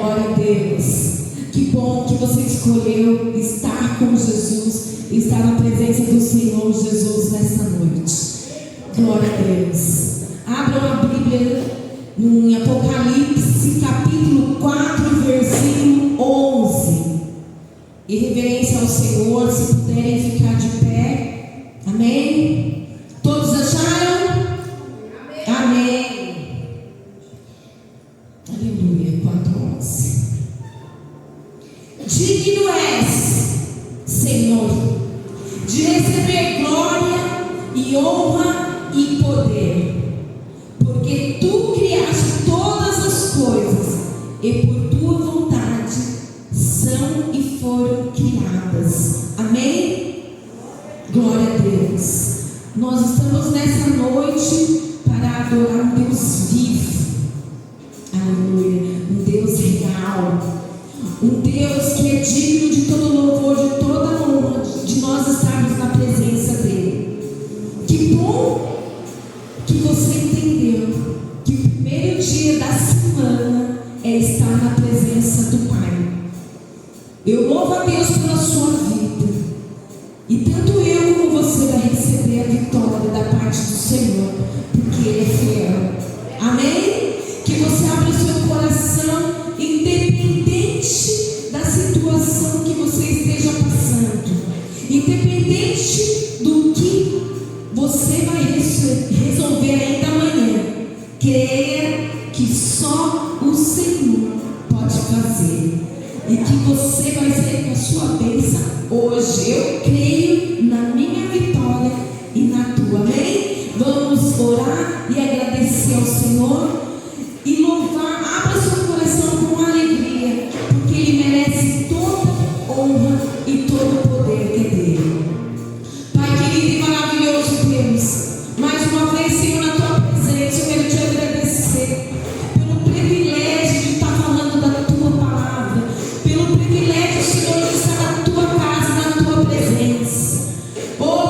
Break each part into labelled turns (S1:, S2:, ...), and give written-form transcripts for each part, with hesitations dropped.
S1: Glória a Deus. Que bom que você escolheu estar com Jesus, estar na presença do Senhor Jesus nesta noite. Glória a Deus. Abram a Bíblia em Apocalipse capítulo 4, versículo 11. Em reverência ao Senhor, se puderem ficar de pé. Amém? Todos acharam? Amém. Aleluia. 4:11. Digno és, Senhor, de receber glória e honra e poder, porque tu criaste todas as coisas e por tua vontade são e foram criadas. Amém? Glória a Deus. Nós estamos nessa noite para adorar um Deus vivo. Aleluia. Um Deus real. Um Deus que é digno de todo louvor, de toda honra, de nós estarmos na presença dele. Que bom que você entendeu que o primeiro dia da semana é estar na presença do Pai. Eu louvo a Deus pela sua vida. E tanto eu como você vai receber a vitória da parte do Senhor, porque Ele é fiel. Amém? Que você abra o seu coração, independente da situação que você esteja passando, independente do que você vai resolver ainda amanhã, creia que só o Senhor pode fazer e que você vai sair com a sua bênção hoje. Eu creio na minha vitória e na tua. Amém? Vamos orar e agradecer ao Senhor e louvar. Abra seu coração com alegria, porque Ele merece toda honra e todo o poder que é dele. Pai querido e maravilhoso Deus, mais uma vez, Senhor, na tua presença, eu quero te agradecer pelo privilégio de estar falando da tua palavra, pelo privilégio, Senhor, de estar na tua casa, na tua presença. Oh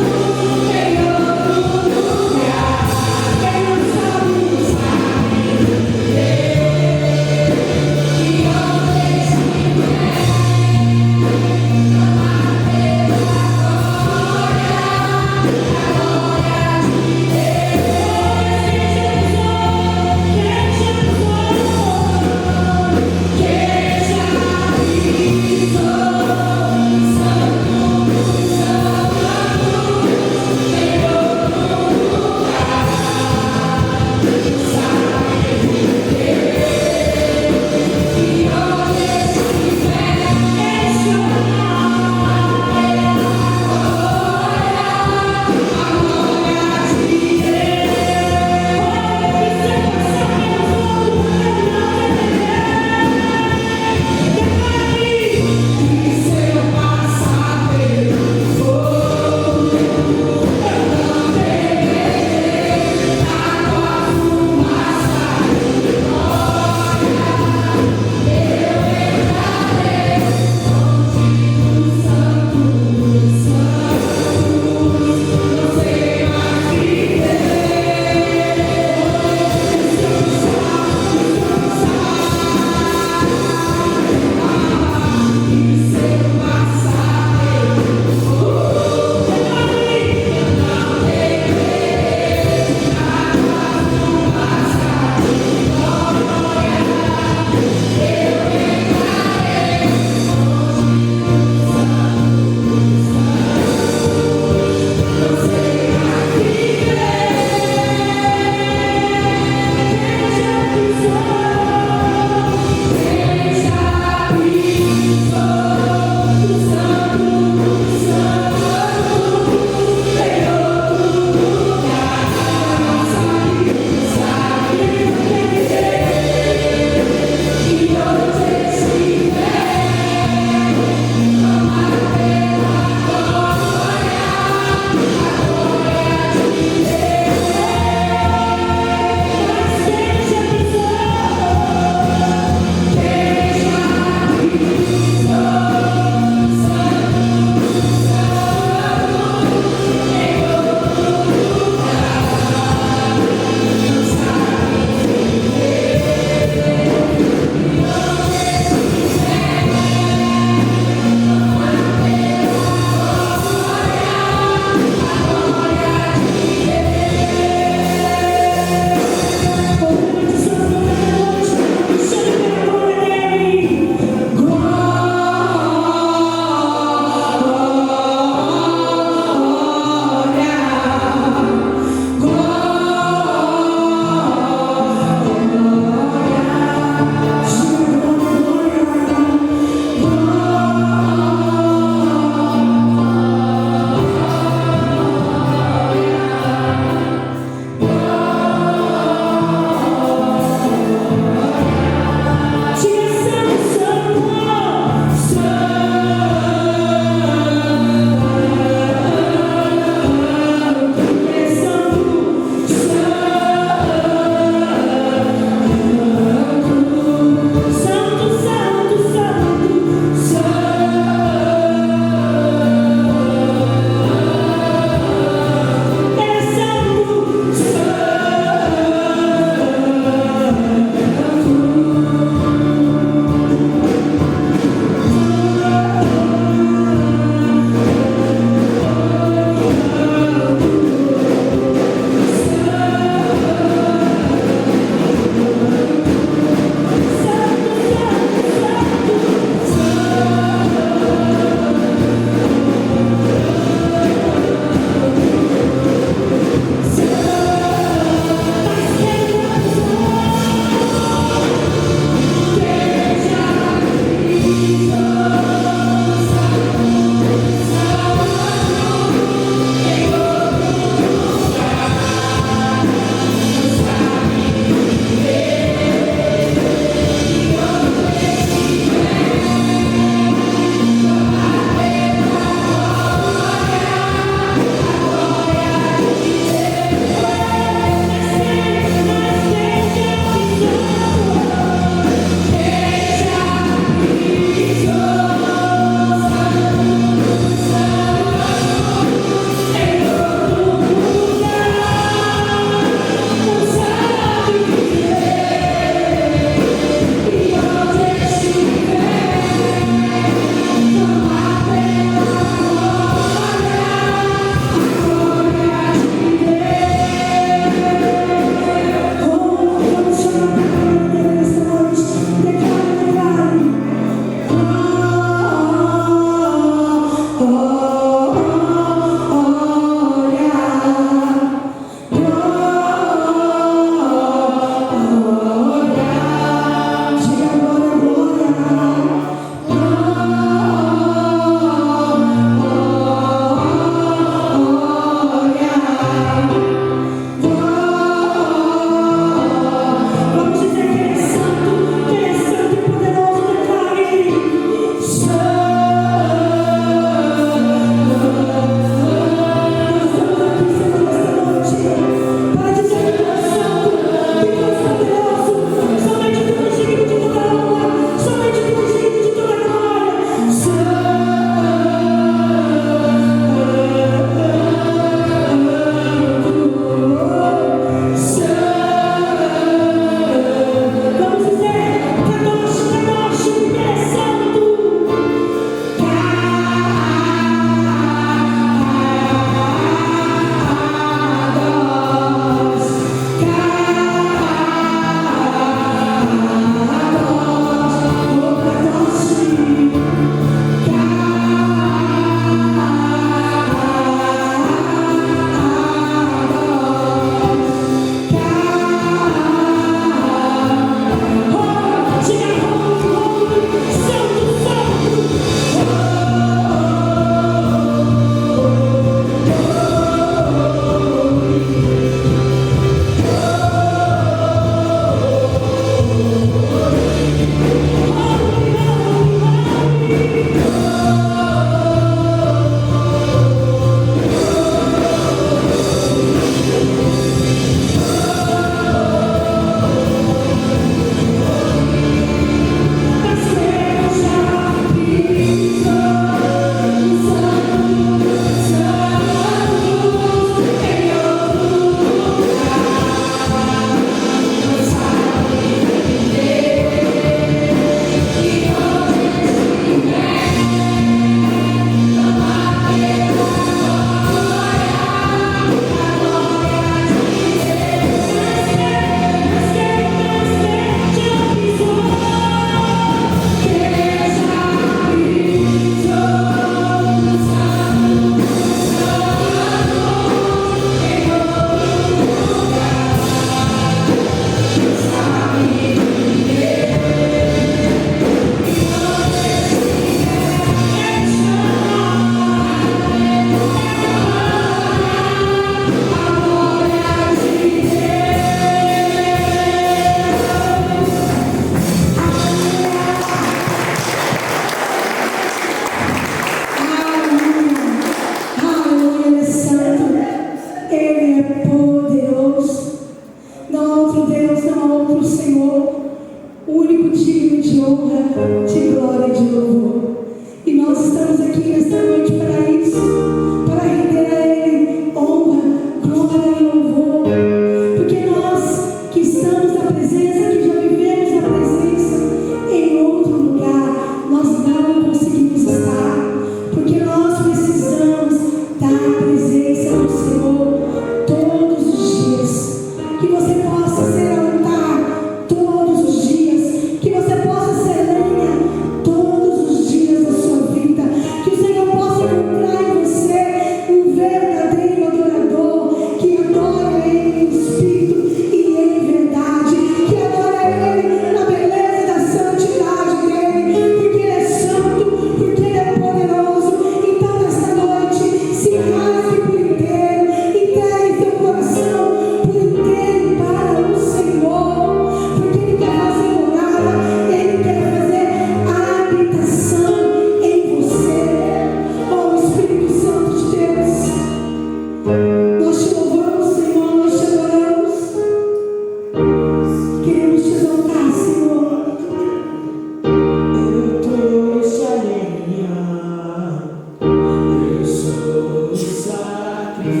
S2: Tu tens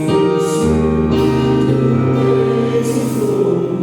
S2: o fogo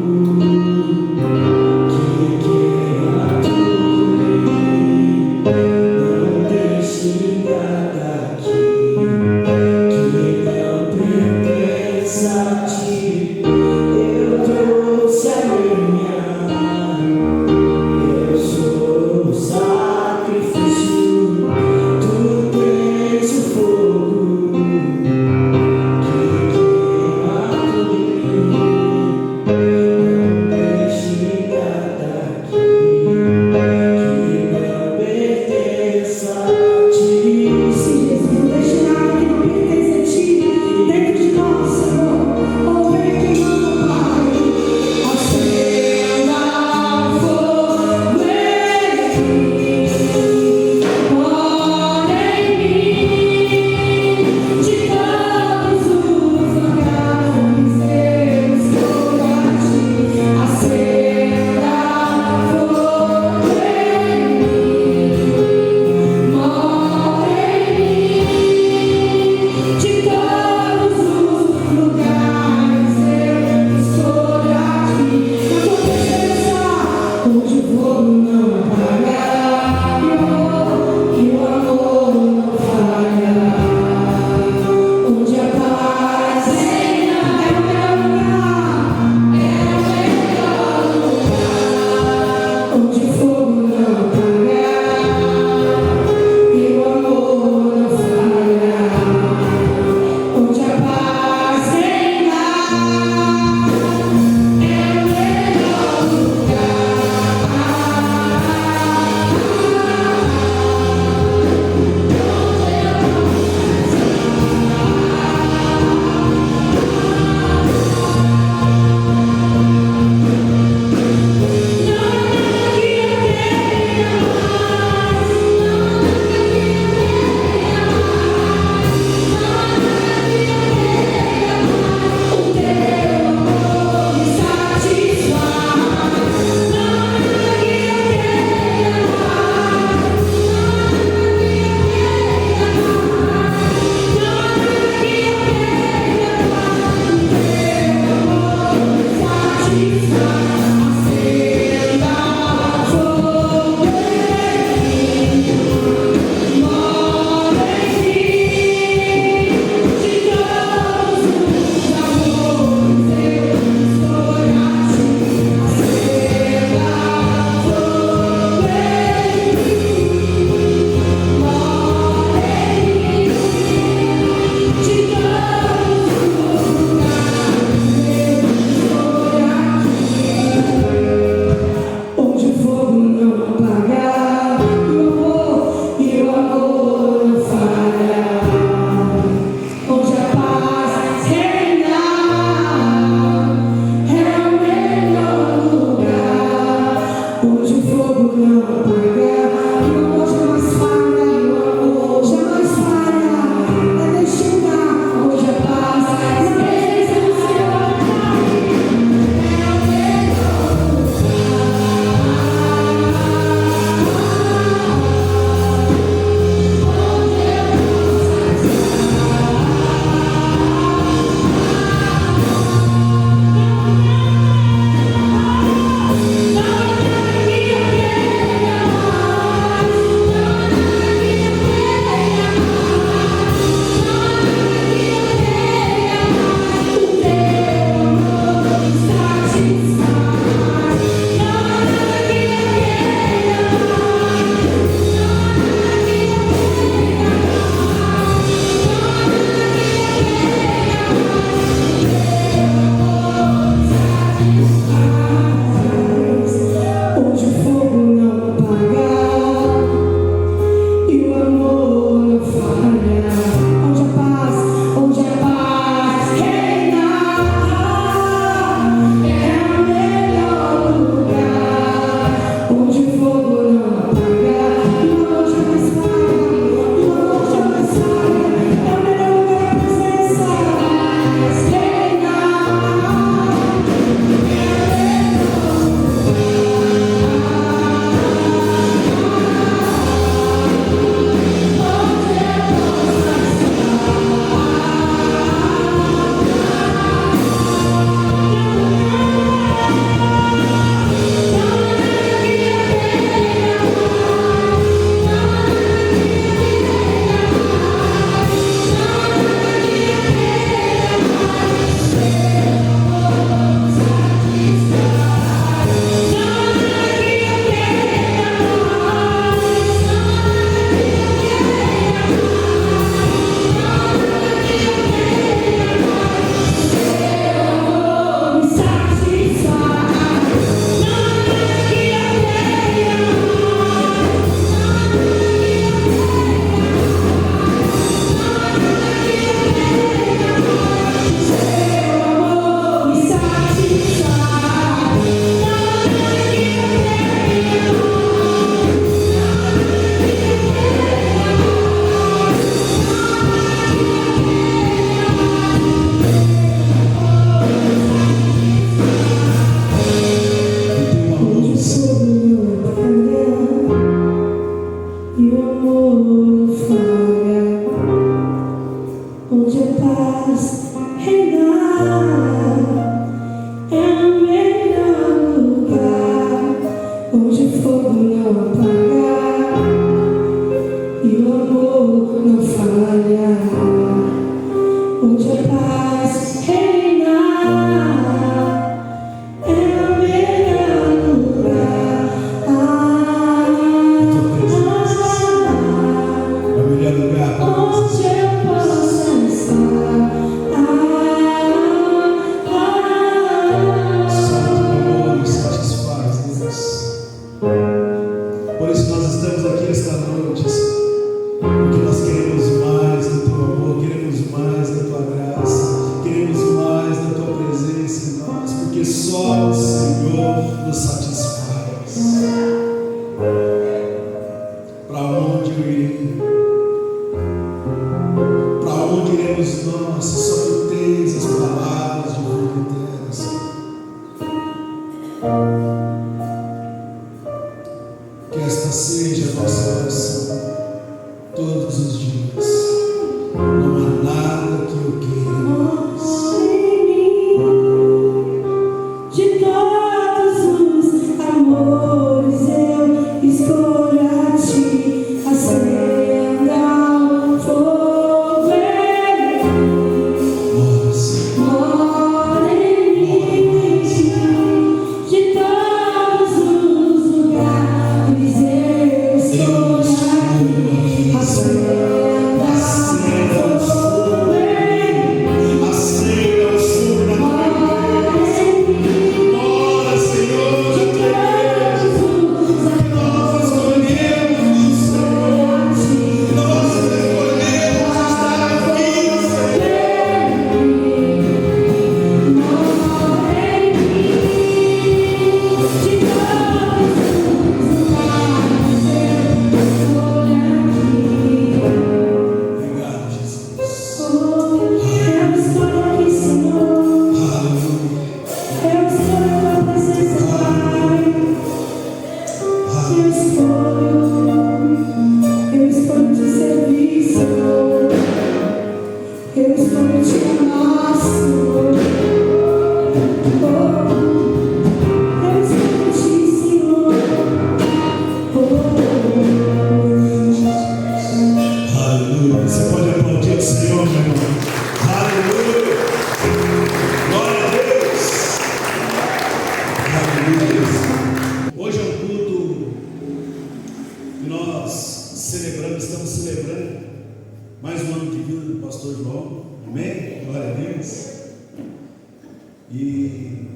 S2: E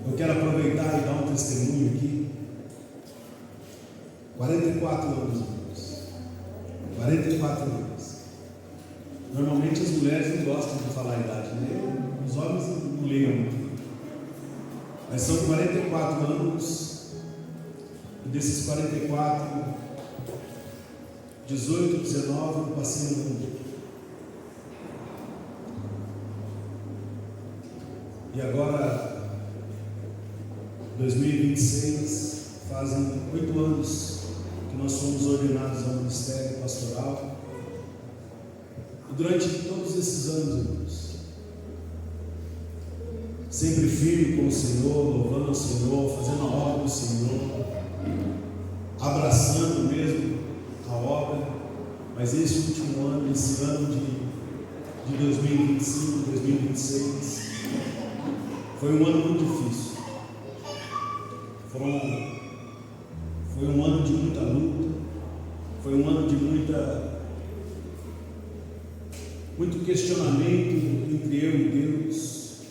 S2: eu quero aproveitar e dar um testemunho aqui. 44 anos, irmãos. 44 anos. Normalmente as mulheres não gostam de falar a idade, né? Os homens não ligam muito. Mas são 44 anos. E desses 44, 18, 19 eu passei no mundo. E agora, 2026, fazem 8 anos que nós fomos ordenados ao ministério pastoral. E durante todos esses anos, irmãos, sempre firme com o Senhor, louvando o Senhor, fazendo a obra do Senhor, abraçando mesmo a obra. Mas esse último ano, esse ano de 2025, 2026, foi um ano muito difícil. Foi um ano de muita luta, foi um ano de muito questionamento entre eu e Deus.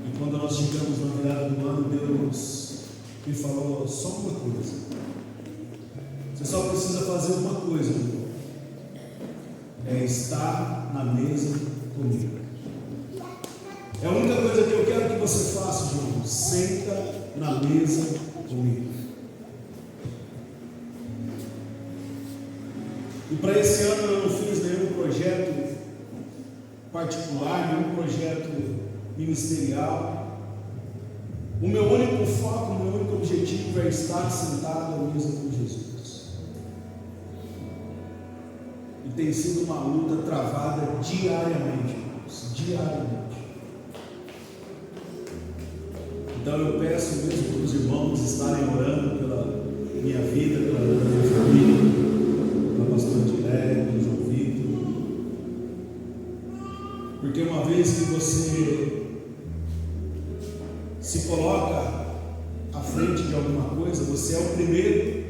S2: E quando nós chegamos na virada do ano, Deus me falou só uma coisa: você só precisa fazer uma coisa, meu irmão, é estar na mesa comigo. É a única coisa que eu quero que você faça, João. Senta na mesa comigo. E para esse ano eu não fiz nenhum projeto particular, nenhum projeto ministerial. O meu único foco, o meu único objetivo é estar sentado à mesa com Jesus. E tem sido uma luta travada diariamente, irmãos, diariamente. Então eu peço mesmo para os irmãos estarem orando pela minha vida, pela minha família, pela pastora Dilé, pelo João Vitor. Porque uma vez que você se coloca à frente de alguma coisa, você é o primeiro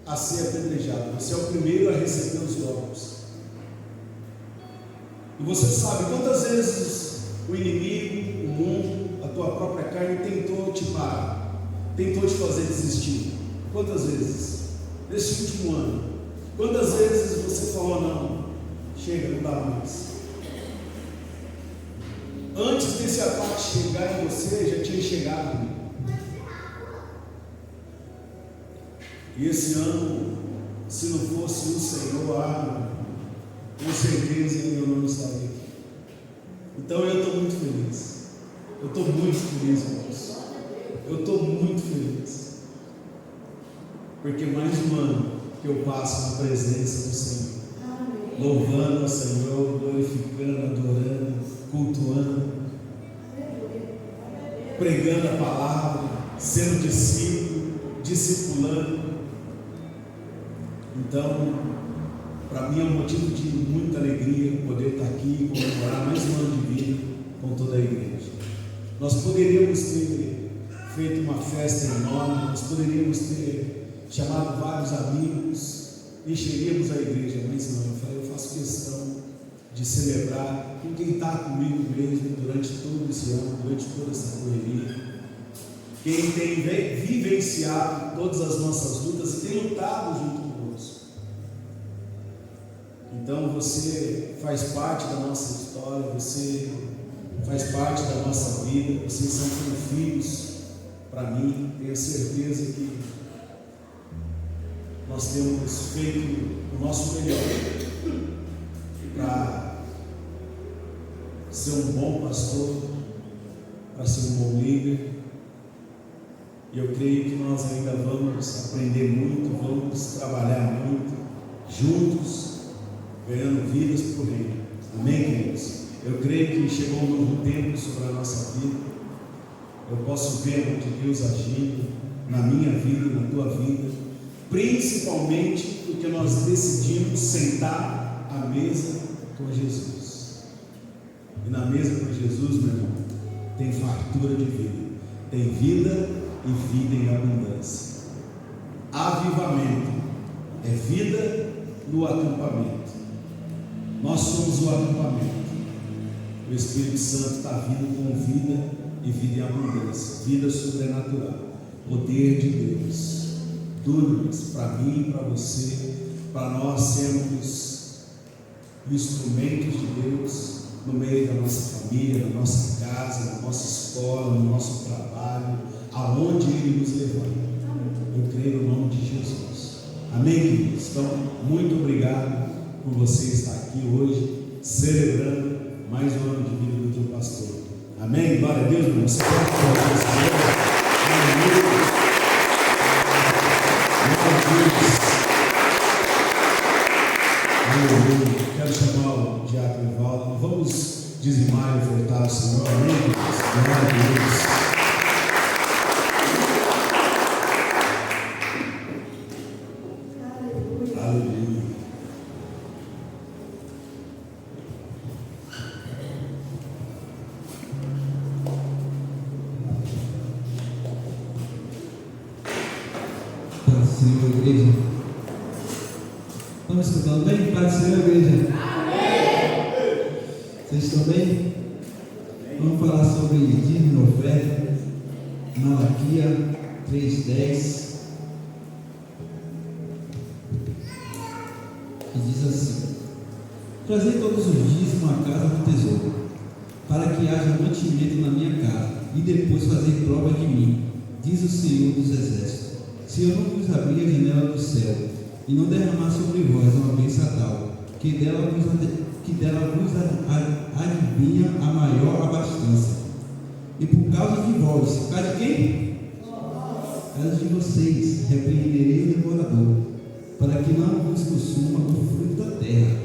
S2: a ser apedrejado, você é o primeiro a receber os golpes. E você sabe quantas vezes o inimigo, o mundo, a tua própria carne tentou te parar, tentou te fazer desistir. Quantas vezes? Nesse último ano, quantas vezes você falou: não, chega, não dá mais? Antes desse ataque chegar em você, já tinha chegado. E esse ano, se não fosse o Senhor, com certeza eu não estaria aqui. Então eu estou muito feliz. Eu estou muito feliz, irmãos. Eu estou muito feliz. Porque mais um ano que eu passo na presença do Senhor, louvando ao Senhor, glorificando, adorando, cultuando, pregando a palavra, sendo discípulo, discipulando. Então, para mim é um motivo de muita alegria poder estar aqui e comemorar mais um ano de vida com toda a igreja. Nós poderíamos ter feito uma festa enorme, nós poderíamos ter chamado vários amigos, encheríamos a igreja, mas não, eu faço questão de celebrar com quem está comigo mesmo durante todo esse ano, durante toda essa correria, quem tem vivenciado todas as nossas lutas e tem lutado junto conosco. Então você faz parte da nossa história, você faz parte da nossa vida, vocês são como filhos para mim. Tenho certeza que nós temos feito o nosso melhor para ser um bom pastor, para ser um bom líder. E eu creio que nós ainda vamos aprender muito, vamos trabalhar muito juntos, ganhando vidas por Ele. Amém, queridos? Eu creio que chegou um novo tempo sobre a nossa vida. Eu posso ver a mão de Deus agindo na minha vida, na tua vida, principalmente porque nós decidimos sentar à mesa com Jesus. E na mesa com Jesus, meu irmão, tem fartura de vida, tem vida e vida em abundância. Avivamento é vida no acampamento. Nós somos o acampamento. O Espírito Santo está vindo com vida e vida em abundância, vida sobrenatural, poder de Deus, dunamis, para mim e para você, para nós sermos instrumentos de Deus no meio da nossa família, na nossa casa, na nossa escola, no nosso trabalho, aonde Ele nos levar. Eu creio no nome de Jesus. Amém, queridos? Então, muito obrigado por você estar aqui hoje, celebrando mais um ano de vida do teu pastor. Amém? Glória a Deus, irmão. Você pode falar com o Senhor? Aleluia. Quero chamar o diácono Evaldo. Vamos dizimar e ofertar ao Senhor. Amém, queridos? Glória a Deus.
S3: Senhor, igreja. Estamos escutando bem? Pai do Senhor, igreja. Amém. Vocês estão bem? Vamos falar sobre dízimo e oferta. Malaquias 3:10. Que diz assim: trazei todos os dízimos à casa do tesouro, para que haja mantimento na minha casa, e depois fazer prova de mim, diz o Senhor dos Exércitos. Se eu não vos abrir a janela do céu, e não derramar sobre vós uma bênção tal, que dela vos adivinha a maior abastança. E por causa de vós, por causa de quem? Por causa de vocês, repreenderei o devorador, para que não vos consuma o fruto da terra,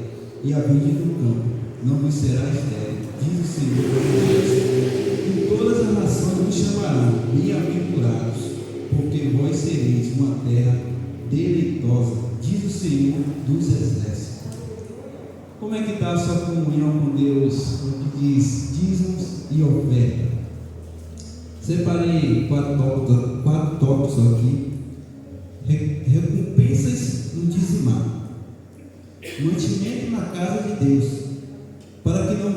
S3: e a vide do campo não vos será estéril, diz o Senhor dos Exércitos. E todas as nações vos chamarão bem-aventurados, porque vós sereis uma terra deleitosa, diz o Senhor dos Exércitos. Como é que está a sua comunhão com Deus, o que diz dízimos e oferta? Separei quatro tópicos aqui. Recompensas no dizimar, mantimento na casa de Deus, para que não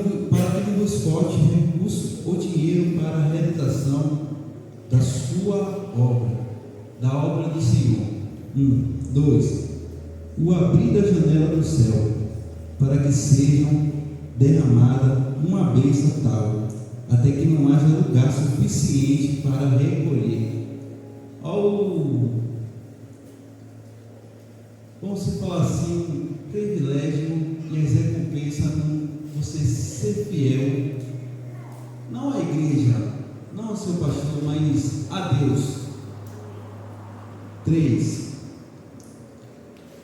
S3: vos falte recurso ou dinheiro para a realização da sua obra, da obra do Senhor. 2. O abrir da janela do céu, para que sejam derramada uma bênção tal, até que não haja lugar suficiente para recolher. Vamos falar assim, privilégio e as recompensas você ser fiel, não à igreja, não ao seu pastor, mas a Deus. 3.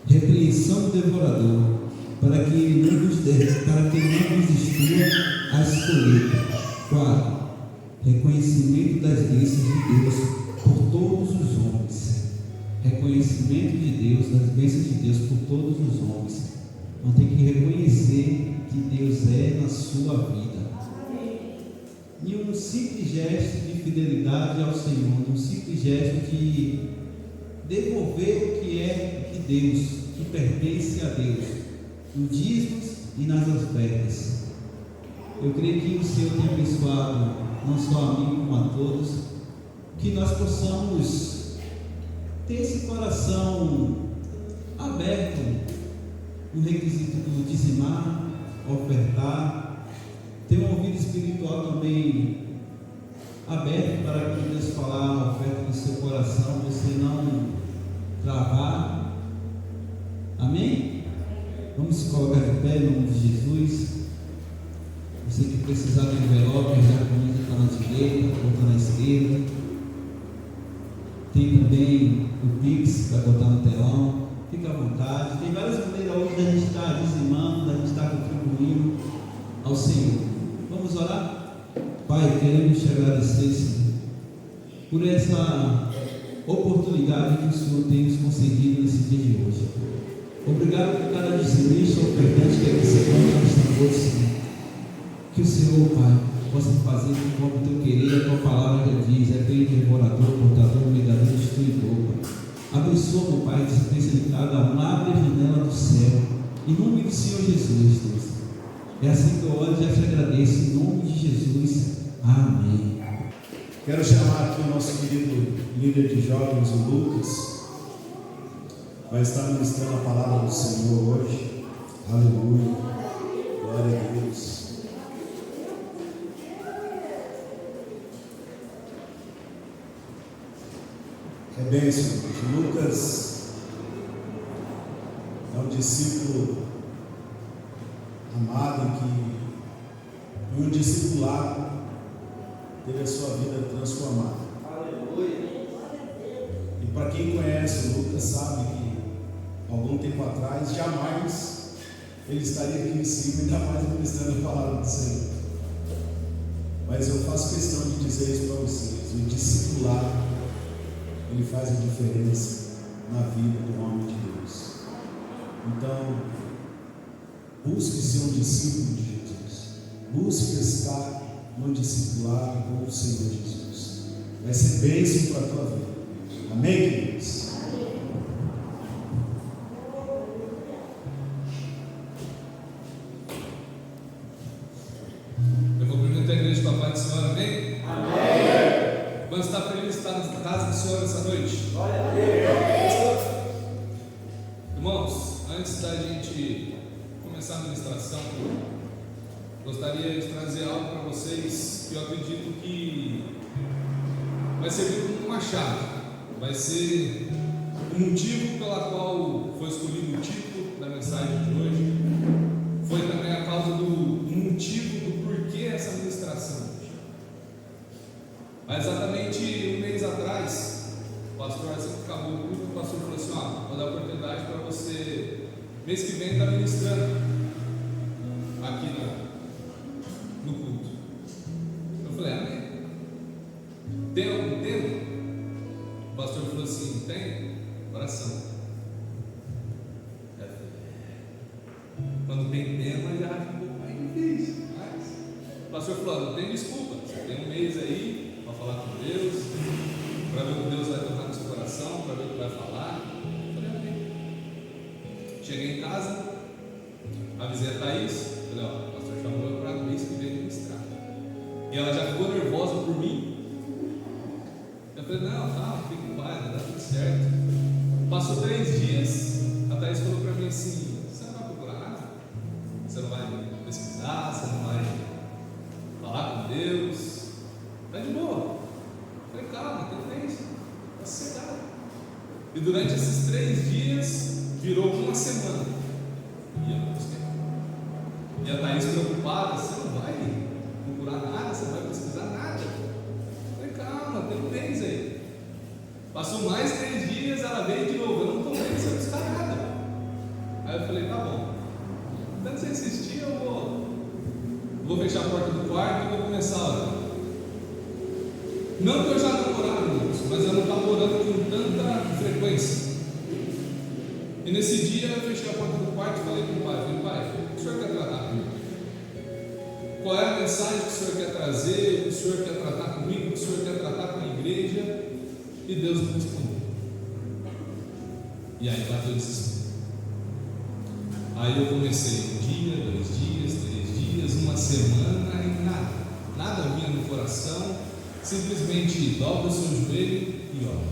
S3: Repreensão do devorador, para que ele não vos destrua as colheitas. 4. Reconhecimento das bênçãos de Deus por todos os homens. Reconhecimento de Deus, das bênçãos de Deus por todos os homens. Então tem que reconhecer que Deus é na sua vida. E um simples gesto de fidelidade ao Senhor, um simples gesto de devolver o que é de Deus, que pertence a Deus, nos dízimos e nas ofertas. Eu creio que o Senhor tem abençoado não só a mim como a todos, que nós possamos ter esse coração aberto no requisito do dizimar, ofertar, ter um ouvido espiritual também aberto para que Deus falar a oferta no seu coração, você não travar. Amém? Vamos se colocar de pé em nome de Jesus. Você que precisar do envelope, já comigo está na direita, outra na esquerda. Tem também o Pix para botar no telão. Fique à vontade. Tem várias maneiras hoje da gente estar dizimando, da gente estar contribuindo ao Senhor. Vamos orar? Pai, queremos te agradecer, Senhor, por essa oportunidade que o Senhor tem nos concedido nesse dia de hoje. Obrigado por cada dizimista ou ofertante que aqui se encontra nesta noite, Senhor. Que o Senhor, Pai, possa fazer conforme o teu querer, a tua palavra já diz: é bem devorador, portador, mediador, destruidor, Pai. Abençoa, meu Pai, a dispensa de cada um, abre a janela do céu, em nome do Senhor Jesus, Deus. É assim que eu oro e já te agradeço, em nome de Jesus. Amém.
S2: Quero chamar aqui o nosso querido líder de jovens, o Lucas, vai estar ministrando a palavra do Senhor hoje. Aleluia, glória a Deus. É bênção. Lucas é um discípulo amado que, em um discipulado, teve a sua vida transformada. Aleluia. E para quem conhece o Lucas sabe que algum tempo atrás jamais ele estaria aqui em cima, ainda mais ministrando a palavra do Senhor. Mas eu faço questão de dizer isso para vocês: o discipulado, ele faz a diferença na vida do homem de Deus. Então, busque ser um discípulo de Jesus, busque estar no discipulado com o Senhor Jesus. Vai ser bênção para a tua vida. Amém, queridos?
S4: Eu vou cumprimentar a igreja com a paz do Senhor, amém? Amém. Vamos estar felizes de estar na casa do Senhor essa noite. Glória a Deus. Irmãos, antes da gente começar a ministração, gostaria de trazer algo para vocês que eu acredito que vai servir como uma chave, vai ser o motivo pela qual foi escolhido o título da mensagem de hoje, foi também a causa do motivo do porquê essa ministração. Há exatamente um mês atrás, o pastor, assim que acabou o culto, o pastor falou assim: ó, vou dar oportunidade para você, mês que vem, estar ministrando aqui no culto. Eu falei: amém. Tem algum tema? O pastor falou assim: tem? Oração. Quando tem tema já acho um pouco mais difícil, mas o pastor falou: não tem desculpa, você tem um mês aí para falar com Deus, para ver o que Deus vai tocar no seu coração, para ver o que vai falar. Eu falei: amém. Cheguei em casa, avisei a Thaís, falei: ó, o pastor chamou eu para o mês que vem ministrar. E ela já ficou nervosa por mim. Eu falei: não, tá, fica em paz, vai dar tudo certo. Passou 3 dias, a Thaís falou para mim assim: você não vai procurar nada? Você não vai pesquisar? Você não vai falar com Deus? Tá de boa. Eu falei: calma, tem tempo, tá sossegado. E durante esses 3 dias, virou uma semana. E eu não busquei. E a Thaís preocupada: você não vai procurar nada? Você não vai pesquisar nada? Eu falei: calma, tem um mês aí. Passou mais 3 dias, ela veio de novo: eu não estou vendo você buscar nada. Aí eu falei: tá bom, tanto você insistir, eu vou fechar a porta do quarto e vou começar a orar. Não que eu já não orava, mas eu não estava orando com tanta frequência. E nesse dia eu fechei a porta do quarto e falei com o pai: pai, o que o senhor quer tratar comigo? Qual é a mensagem que o senhor quer trazer? O que o senhor quer tratar comigo? O que o senhor quer tratar com a igreja? E Deus me respondeu. E aí bateu o desespero. Aí eu comecei 1 dia, 2 dias, 3 dias, uma semana e nada vinha no coração. Simplesmente dobra o seu joelho e ora.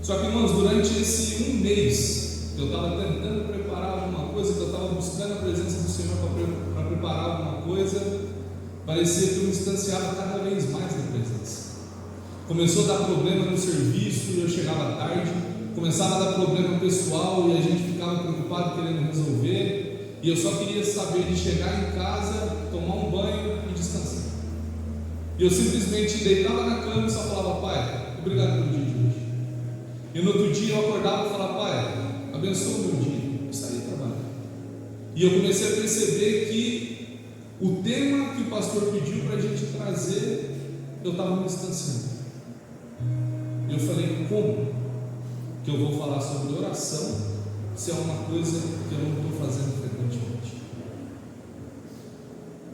S4: Só que, irmãos, durante esse 1 mês que eu estava tentando preparar alguma coisa, que eu estava buscando a presença do Senhor para preparar alguma coisa, parecia que eu me distanciava cada vez mais da presença. Começou a dar problema no serviço e eu chegava tarde, começava a dar problema pessoal e a gente ficava preocupado querendo resolver, e eu só queria saber de chegar em casa, tomar um banho e descansar. E eu simplesmente deitava na cama e só falava: pai, obrigado pelo dia de hoje. E no outro dia eu acordava e falava: pai, abençoa o meu dia, eu saí trabalhar. E eu comecei a perceber que o tema que o pastor pediu para a gente trazer, eu estava me distanciando. Eu falei: como que eu vou falar sobre oração se é uma coisa que eu não estou fazendo frequentemente?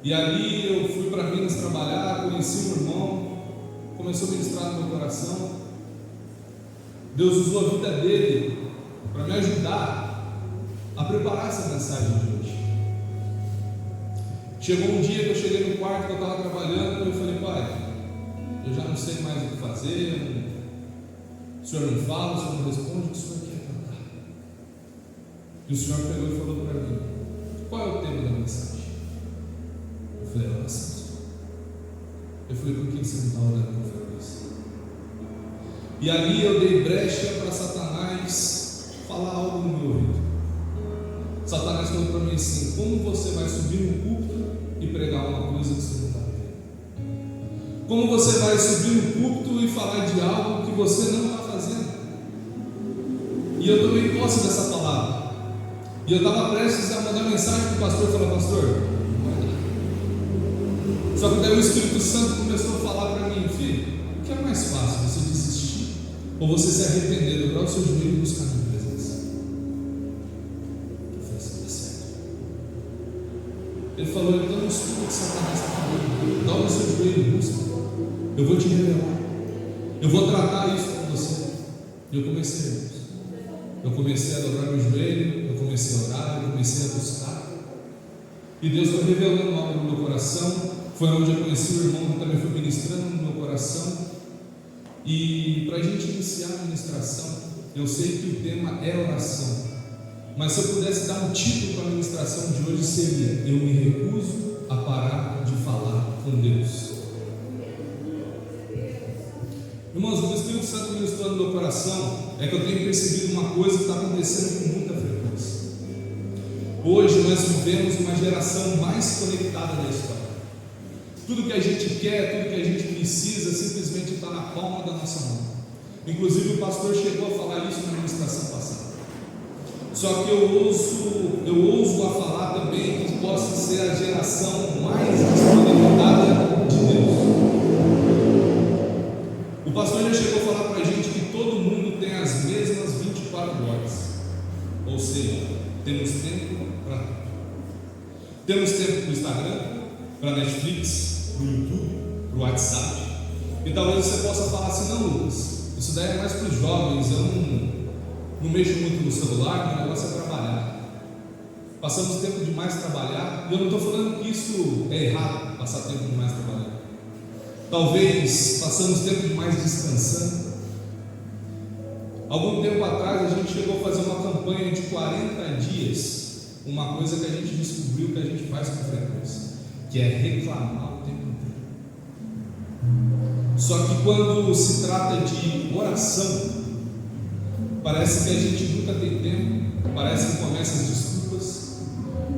S4: E ali eu fui para Minas trabalhar, conheci um irmão, começou a ministrar no meu coração. Deus usou a vida dele para me ajudar a preparar essa mensagem de hoje. Chegou um dia que eu cheguei no quarto que eu estava trabalhando e eu falei: pai, eu já não sei mais o que fazer, o senhor não fala, o senhor não responde, o que o senhor quer tratar? E o senhor pegou e falou para mim: qual é o tema da mensagem? Eu falei: oração. Eu falei: por que você não está orando com frequência? E ali eu dei brecha para Satanás falar algo no meu ouvido. Satanás falou para mim assim: como você vai subir no púlpito e pregar uma coisa que você não está vendo? Como você vai subir no púlpito e falar de algo que você não está fazendo? E eu tomei posse dessa palavra. E eu estava prestes a mandar mensagem para o pastor e falar: pastor, não vai dar. Só que daí o Espírito Santo começou a falar para mim: filho, o que é mais fácil, você desistir ou você se arrepender, dobrar o seu joelho e buscar a minha presença? Eu falei assim: tá certo. Ele falou: então não escuta o que Satanás está falando, dobra o seu joelho e busca. Eu vou te revelar, eu vou tratar isso com você. E eu comecei a dobrar meu joelho, eu comecei a orar, eu comecei a buscar. E Deus foi revelando algo no meu coração. Foi onde eu conheci o irmão que também foi ministrando no meu coração. E para a gente iniciar a ministração, eu sei que o tema é oração, mas se eu pudesse dar um título para a ministração de hoje, seria: eu me recuso a parar de falar com Deus. Irmãos, o que o Espírito Santo ministrou no meu coração é que eu tenho percebido uma coisa que está acontecendo com muita frequência. Hoje nós vivemos uma geração mais conectada da história. Tudo que a gente quer, tudo que a gente precisa, simplesmente está na palma da nossa mão. Inclusive o pastor chegou a falar isso na ministração passada. Só que eu ouso a falar também que possa ser a geração mais desconectada de Deus. O pastor já chegou a falar para a gente que todo mundo tem as mesmas 24 horas. Ou seja, temos tempo para tudo. Temos tempo para o Instagram, para a Netflix, para o YouTube, para o WhatsApp. E talvez você possa falar assim: não, Lucas, isso daí é mais para os jovens, eu não mexo muito no celular, meu negócio é trabalhar. Passamos tempo demais trabalhar, e eu não estou falando que isso é errado, passar tempo demais trabalhando. Talvez passamos tempo demais descansando. Algum tempo atrás a gente chegou a fazer uma campanha de 40 dias, uma coisa que a gente descobriu que a gente faz com frequência, que é reclamar o tempo inteiro. Só que quando se trata de oração, parece que a gente nunca tem tempo, parece que começam as desculpas.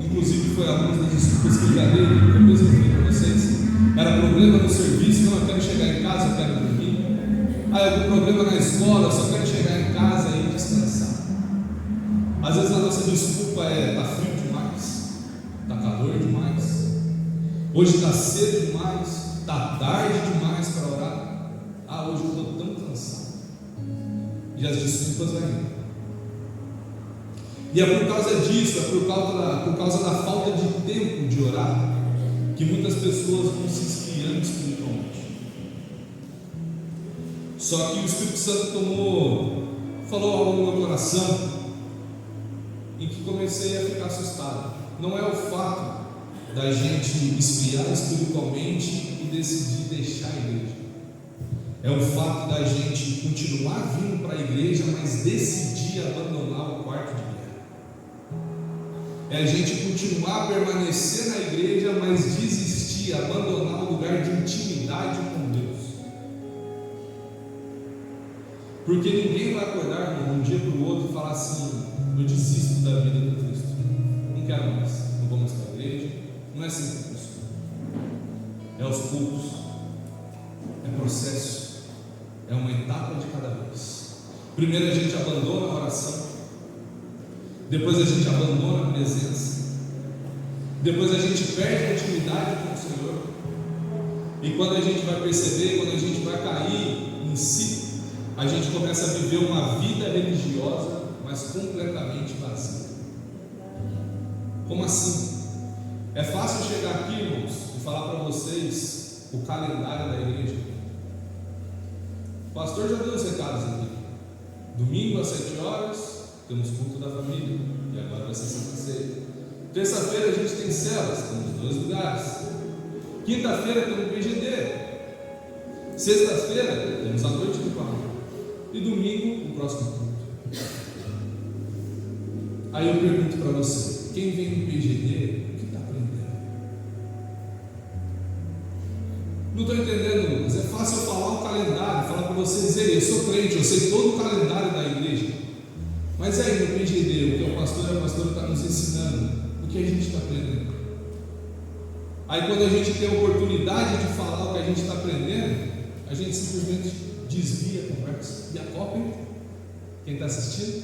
S4: Inclusive foi algumas das desculpas que eu já dei, que eu mesmo falei para vocês. Era problema no serviço: não, eu quero chegar em casa, eu quero dormir. Algum problema na escola, eu só quero chegar em casa e descansar. Às vezes a nossa desculpa é: está frio demais, está calor demais, hoje está cedo demais, está tarde demais para orar. Hoje eu estou tão cansado. E as desculpas vão indo. E é por causa disso, é por causa da falta de tempo de orar, que muitas pessoas vão se esfriando espiritualmente. Só que o Espírito Santo falou algo no meu coração, em que comecei a ficar assustado. Não é o fato da gente esfriar espiritualmente e decidir deixar a igreja. É o fato da gente continuar vindo para a igreja, mas decidir abandonar o quarto de guerra. É a gente continuar a permanecer na igreja, mas desistir, abandonar o lugar de intimidade com Deus. Porque ninguém vai acordar de um dia para o outro e falar assim: eu desisto da vida do Cristo, não quero mais, não vou mais para a igreja. Não é assim que funciona. É aos poucos, é processo, é uma etapa de cada vez. Primeiro a gente abandona a oração, depois a gente abandona a presença, depois a gente perde a intimidade com o Senhor, e quando a gente vai perceber, quando a gente vai cair em si, a gente começa a viver uma vida religiosa, mas completamente vazia. Como assim? É fácil chegar aqui, irmãos, e falar para vocês o calendário da igreja. O pastor já deu os recados aqui. Domingo às 7 horas temos culto da família, e agora vai ser Santa Ceia. Terça-feira a gente tem células, temos 2 lugares. Quinta-feira temos PGD. Sexta-feira temos a noite do Pai. E domingo o próximo culto. Aí eu pergunto para você, quem vem no PGD, o que está aprendendo? Não estou entendendo, Lucas. É fácil eu falar o calendário, falar para você dizer, eu sou crente, eu sei todo o calendário da igreja. Mas aí no PGD, o que o pastor e a pastora está nos ensinando, o que a gente está aprendendo? Aí quando a gente tem a oportunidade de falar o que a gente está aprendendo, a gente simplesmente desvia a conversa e a cópia. Quem está assistindo?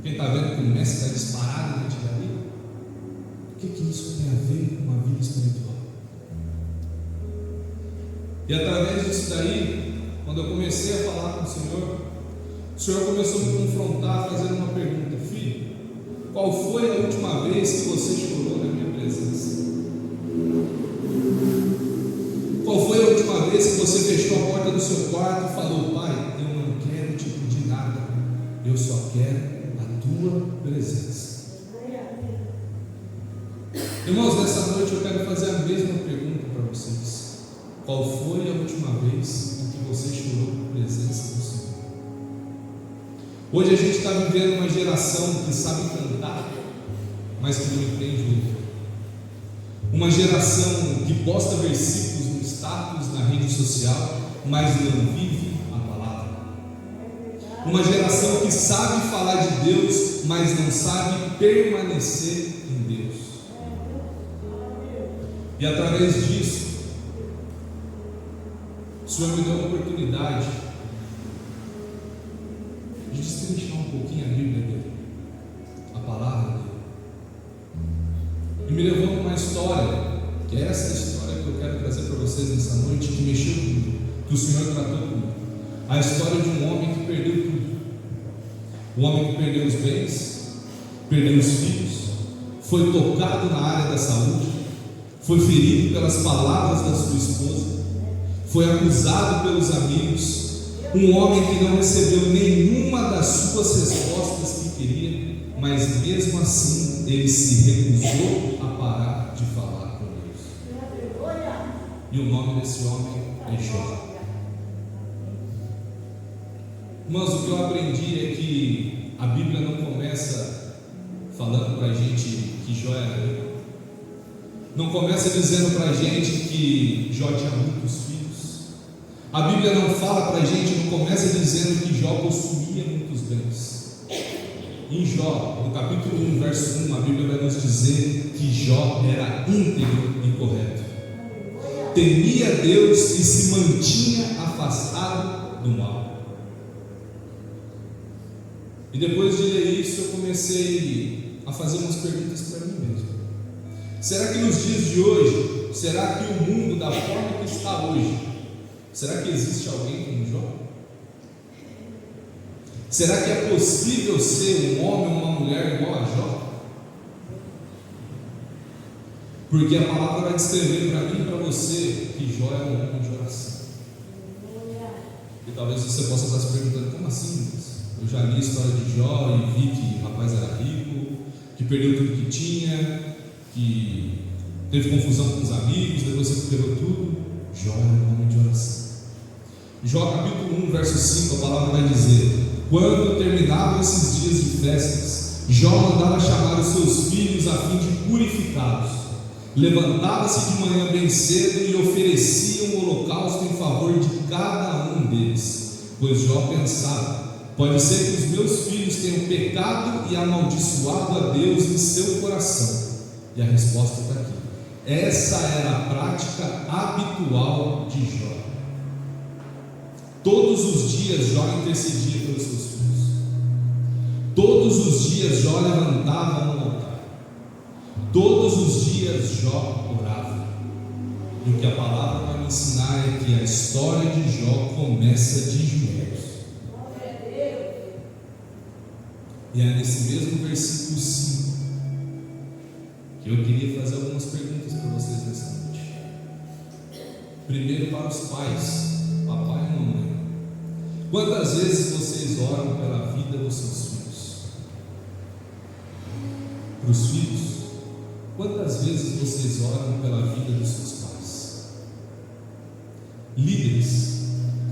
S4: Quem está vendo que o mestre está disparado na artilharia? O que isso tem a ver com a vida espiritual? E através disso daí, quando eu comecei a falar com o Senhor começou a me confrontar fazendo uma pergunta: filho, qual foi a última vez que você chorou na minha presença? Qual foi a última vez que você fechou a porta do seu quarto e falou: pai, eu não quero te pedir nada, eu só quero a tua presença? Irmãos, nessa noite eu quero fazer a mesma pergunta para vocês. Qual foi a última vez em que você chorou na presença do Senhor? Hoje a gente está vivendo uma geração que sabe cantar, mas que não entende o livro. Uma geração que posta versículos no status, na rede social, mas não vive a palavra. Uma geração que sabe falar de Deus, mas não sabe permanecer em Deus. E através disso, o Senhor me deu a oportunidade de destrinchar um pouquinho a Bíblia dele, a palavra dele. E me levou a uma história, que é essa história que eu quero trazer para vocês nessa noite, que mexeu comigo, que o Senhor tratou comigo. A história de um homem que perdeu tudo. Um homem que perdeu os bens, perdeu os filhos, foi tocado na área da saúde, foi ferido pelas palavras da sua esposa, foi acusado pelos amigos, um homem que não recebeu nenhuma das suas respostas que queria, mas mesmo assim ele se recusou a parar de falar com Deus. E o nome desse homem é Jó. Irmãos, o que eu aprendi é que a Bíblia não começa falando para a gente que Jó era rico. Não começa dizendo para a gente que Jó tinha muitos filhos. A Bíblia não fala para a gente, não começa dizendo que Jó possuía muitos bens. Em Jó, no capítulo 1, verso 1, a Bíblia vai nos dizer que Jó era íntegro e correto. Temia Deus e se mantinha afastado do mal. E depois de ler isso, eu comecei a fazer umas perguntas para mim mesmo. Será que nos dias de hoje, será que o mundo da forma que está hoje, será que existe alguém como Jó? Será que é possível ser um homem ou uma mulher igual a Jó? Porque a palavra vai descrever para mim e para você que Jó é um homem de oração. E talvez você possa estar se perguntando: como assim? Eu já li a história de Jó e vi que o rapaz era rico, que perdeu tudo que tinha, que teve confusão com os amigos, depois se recuperou tudo. Jó era um homem de oração. Jó capítulo 1, verso 5, a palavra vai dizer: quando terminavam esses dias de festas, Jó mandava chamar os seus filhos a fim de purificá-los. Levantava-se de manhã bem cedo e oferecia um holocausto em favor de cada um deles, pois Jó pensava: pode ser que os meus filhos tenham pecado e amaldiçoado a Deus em seu coração. E a resposta está aqui. Essa era a prática habitual de Jó. Todos os dias Jó intercedia pelos seus filhos. Todos os dias Jó levantava no altar. Todos os dias Jó orava. E o que a palavra vai me ensinar é que a história de Jó começa de joelhos. E é nesse mesmo versículo 5 que eu queria fazer algumas perguntas para vocês nessa noite. Primeiro, para os pais, papai e mamãe. Quantas vezes vocês oram pela vida dos seus filhos? Para para os filhos, quantas vezes vocês oram pela vida dos seus pais? Líderes,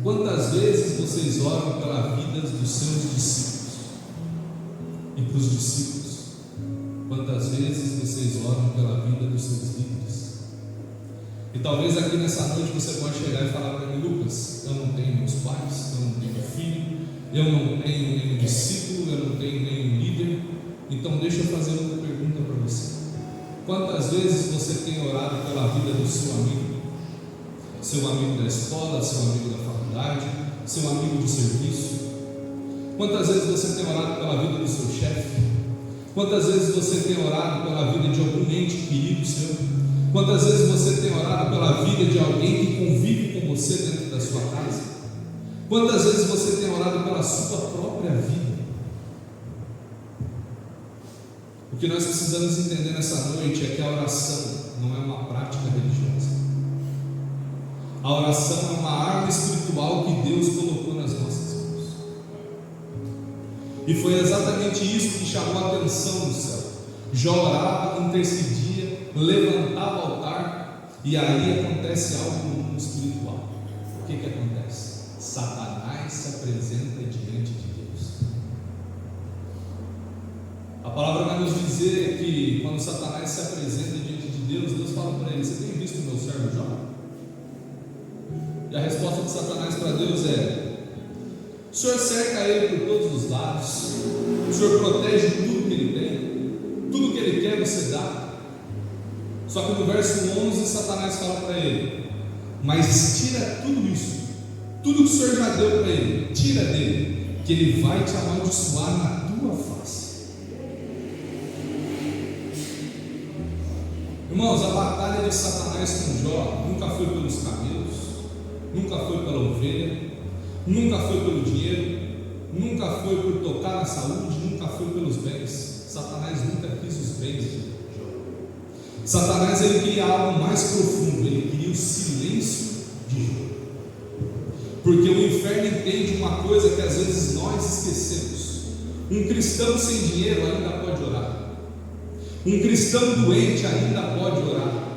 S4: quantas vezes vocês oram pela vida dos seus discípulos? E para os discípulos, quantas vezes vocês oram pela vida dos seus líderes? E talvez aqui nessa noite você pode chegar e falar para mim: Lucas, eu não tenho meus pais, eu não tenho filho, eu não tenho nenhum discípulo, eu não tenho nenhum líder. Então deixa eu fazer outra pergunta para você: quantas vezes você tem orado pela vida do seu amigo da escola, seu amigo da faculdade, seu amigo de serviço? Quantas vezes você tem orado pela vida do seu chefe? Quantas vezes você tem orado pela vida de algum ente querido seu? Quantas vezes você tem orado pela vida de alguém que convive com você dentro da sua casa? Quantas vezes você tem orado pela sua própria vida? O que nós precisamos entender nessa noite é que a oração não é uma prática religiosa. A oração é uma arma espiritual que Deus colocou nas nossas mãos. E foi exatamente isso que chamou a atenção do céu. Jó orava, intercedia, levantava o altar, e aí acontece algo no mundo espiritual. O que acontece? Satanás se apresenta diante de Deus. A palavra vai nos dizer que quando Satanás se apresenta diante de Deus, Deus fala para ele: você tem visto o meu servo Jó? E a resposta de Satanás para Deus é: o Senhor cerca ele por todos os lados, o Senhor protege tudo que ele tem, tudo que ele quer você dá. Só que no verso 11 Satanás fala para ele: mas tira tudo isso, tudo que o Senhor já deu para ele, tira dele, que ele vai te amaldiçoar na tua face. Irmãos, a batalha de Satanás com Jó nunca foi pelos camelos, nunca foi pela ovelha, nunca foi pelo dinheiro, nunca foi por tocar na saúde, nunca foi pelos bens. Satanás nunca quis os bens de Jó. Satanás, ele queria algo mais profundo, ele queria o silêncio de Jó. Porque o inferno entende uma coisa que às vezes nós esquecemos: um cristão sem dinheiro ainda pode orar, um cristão doente ainda pode orar,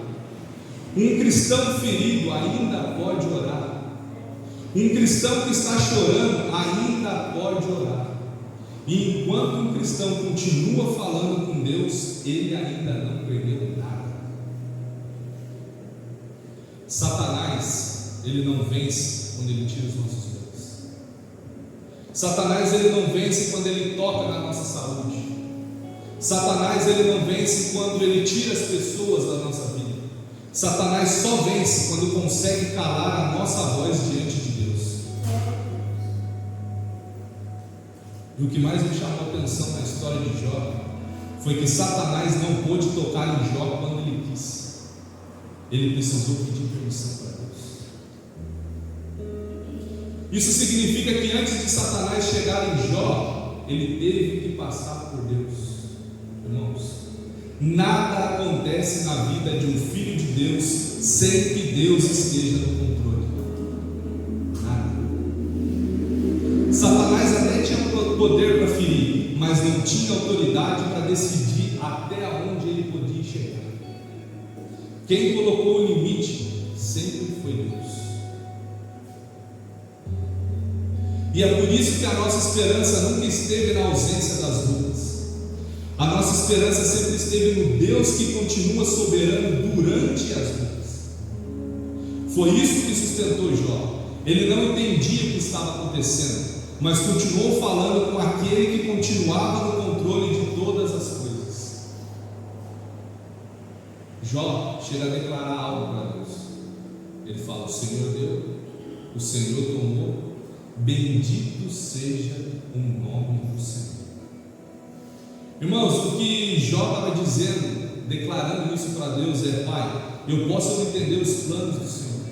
S4: um cristão ferido ainda pode orar, um cristão que está chorando ainda pode orar. E enquanto um cristão continua falando com Deus, ele ainda não perdeu nada. Satanás, ele não vence quando ele tira os nossos bens. Satanás, ele não vence quando ele toca na nossa saúde. Satanás, ele não vence quando ele tira as pessoas da nossa vida. Satanás só vence quando consegue calar a nossa voz diante de Deus. E o que mais me chamou a atenção na história de Jó foi que Satanás não pôde tocar em Jó quando ele quis. Ele precisou pedir permissão para Deus. Isso significa que antes de Satanás chegar em Jó, ele teve que passar por Deus. Irmãos, nada acontece na vida de um filho de Deus sem que Deus esteja no controle. Nada. Satanás até tinha poder para ferir, mas não tinha autoridade para decidir até onde ele podia chegar. Quem colocou o limite sempre foi Deus. E é por isso que a nossa esperança nunca esteve na ausência das lutas. A nossa esperança sempre esteve no Deus que continua soberano durante as lutas. Foi isso que sustentou Jó. Ele não entendia o que estava acontecendo, mas continuou falando com aquele que continuava no controle de todas as coisas. Jó chega a declarar algo para Deus. Ele fala: o Senhor deu, o Senhor tomou, bendito seja o nome do Senhor. Irmãos, o que Jó estava dizendo, declarando isso para Deus é: Pai, eu posso não entender os planos do Senhor,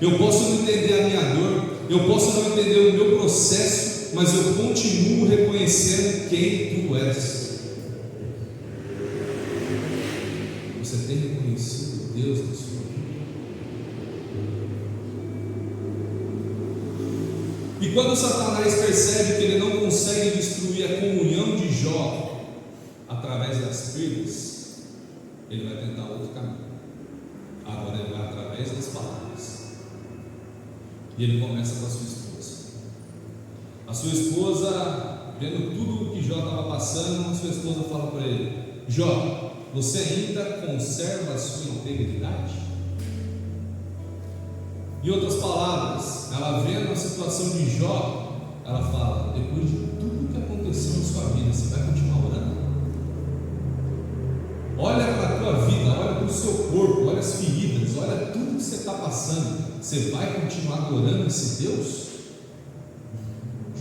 S4: eu posso não entender a minha dor, eu posso não entender o meu processo, mas eu continuo reconhecendo quem Tu és. Você tem reconhecido Deus na sua vida? E quando Satanás percebe que ele não consegue destruir a comunhão de Jó através da das perdas, ele vai tentar outro caminho. Agora ele vai através das palavras. E ele começa com a sua esposa. A sua esposa, vendo tudo o que Jó estava passando, a sua esposa fala para ele: Jó, você ainda conserva a sua integridade? Em outras palavras, ela vendo a situação de Jó, ela fala: depois de tudo que aconteceu na sua vida, você vai continuar orando? Olha para a tua vida, olha para o seu corpo, olha as feridas, olha tudo que você está passando. Você vai continuar adorando esse Deus?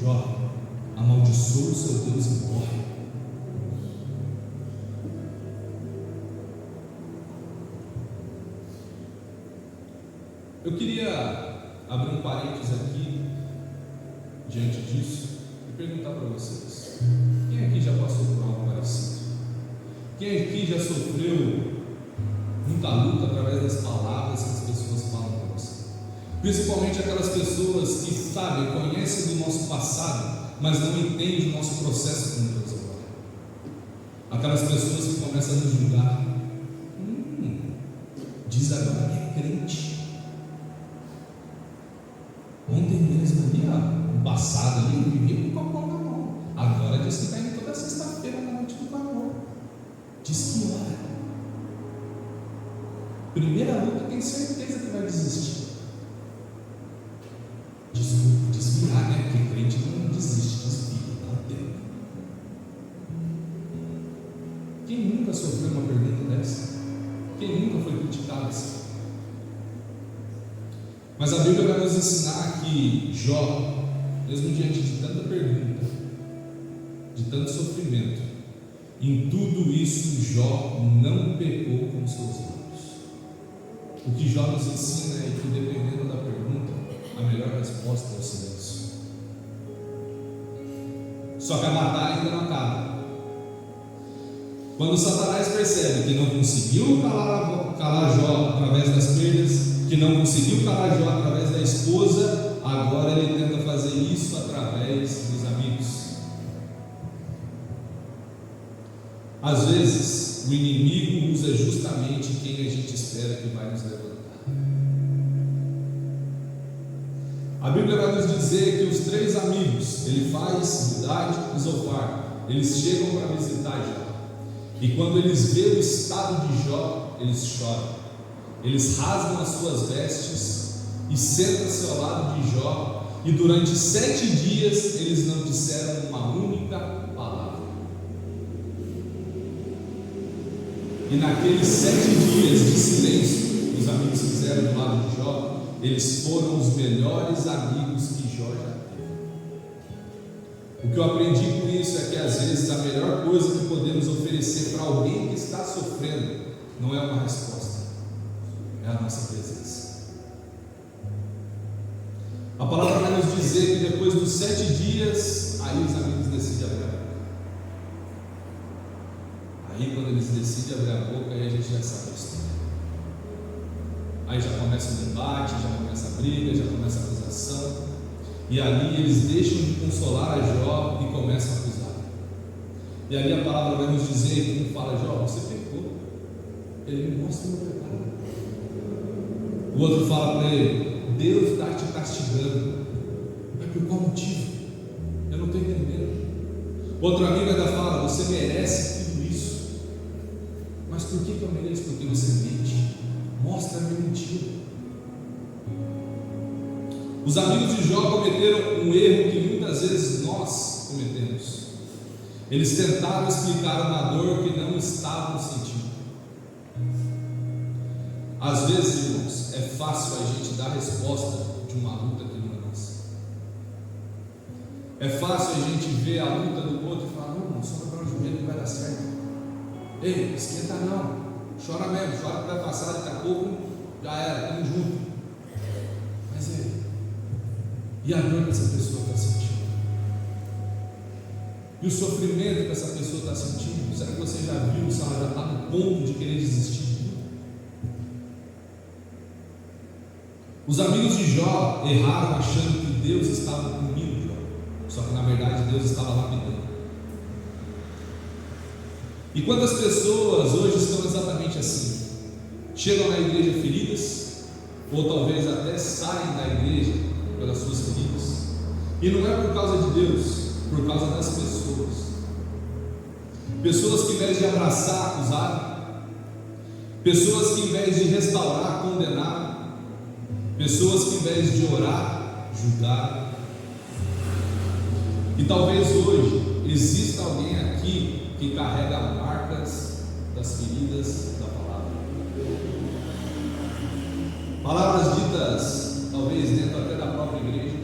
S4: Jó, amaldiçoa o seu Deus e morre. Eu queria abrir um parênteses aqui, diante disso, e perguntar para vocês: quem aqui já passou por algo parecido? Quem aqui já sofreu muita luta através das palavras que as pessoas falam para você? Principalmente aquelas pessoas que sabem, conhecem do nosso passado, mas não entendem o nosso processo com Deus agora. Aquelas pessoas que começam a nos julgar. Diz agora que é crente. Ontem mesmo ali, no passado ali, vivia com o copão na mão. Agora diz que está indo toda sexta-feira na noite do copão. Diz que ora. Primeira luta, tem certeza que vai desistir. Desculpa, desviar, né? Porque crente não desiste, desvia, dá um tempo. Quem nunca sofreu uma pergunta dessa? Quem nunca foi criticado assim? Mas a Bíblia vai nos ensinar que Jó, mesmo diante de tanta pergunta, de tanto sofrimento, em tudo isso Jó não pecou com seus lábios. O que Jó nos ensina é que, dependendo da pergunta, a melhor resposta é o silêncio. Só que a batalha ainda não acaba. Quando Satanás percebe que não conseguiu calar Jó através das perdas, que não conseguiu calar Jó através da esposa, agora ele tenta fazer isso através dos amigos. Às vezes, o inimigo usa justamente quem a gente espera que vai nos levantar. A Bíblia vai nos dizer que os 3 amigos, Elifaz, Bildade e Zofar, eles chegam para visitar Jó. E quando eles veem o estado de Jó, eles choram. Eles rasgam as suas vestes e sentam-se ao lado de Jó. E durante 7 dias eles não disseram uma única palavra. E naqueles 7 dias de silêncio que os amigos fizeram do lado de Jó, eles foram os melhores amigos que Jó já teve. O que eu aprendi com isso é que às vezes a melhor coisa que podemos oferecer para alguém que está sofrendo não é uma resposta, é a nossa presença. A palavra vai nos dizer que depois dos 7 dias, aí os amigos decidem abrir a boca. Aí quando eles decidem abrir a boca, aí a gente já sabe a história. Aí já começa o embate, já começa a briga, já começa a acusação. E ali eles deixam de consolar a Jó e começam a acusar. E ali a palavra vai nos dizer que um fala: Jó, você pecou. Ele me mostra o meu pecado. O outro fala para ele: Deus está te castigando. Mas por qual motivo? Eu não estou entendendo. Outro amigo ainda fala: você merece tudo isso. Mas por que eu mereço? Porque você mente. Mostra-me mentira. Os amigos de Jó cometeram um erro que muitas vezes nós cometemos. Eles tentaram explicar uma dor que não estavam sentindo. Às vezes, irmãos, é fácil a gente dar resposta de uma luta que não é nossa. É fácil a gente ver a luta do outro e falar: não, irmão, só dobrar o joelho que vai dar certo. Ei, esquenta não. Chora mesmo, chora que vai passar, daqui a pouco já era, estamos juntos. Mas e a dor que essa pessoa está sentindo? E o sofrimento que essa pessoa está sentindo? Será que você já viu se ela já está no ponto de querer desistir de tudo? Os amigos de Jó erraram achando que Deus estava punindo Jó, só que na verdade Deus estava lapidando. E quantas pessoas hoje estão exatamente assim? Chegam na igreja feridas, ou talvez até saem da igreja pelas suas feridas, e não é por causa de Deus, por causa das pessoas. Pessoas que, em vez de abraçar, acusaram. Pessoas que, em vez de restaurar, condenaram. Pessoas que, em vez de orar, julgaram. E talvez hoje exista alguém aqui que carrega marcas das feridas da palavra. Palavras ditas, talvez dentro até da própria igreja.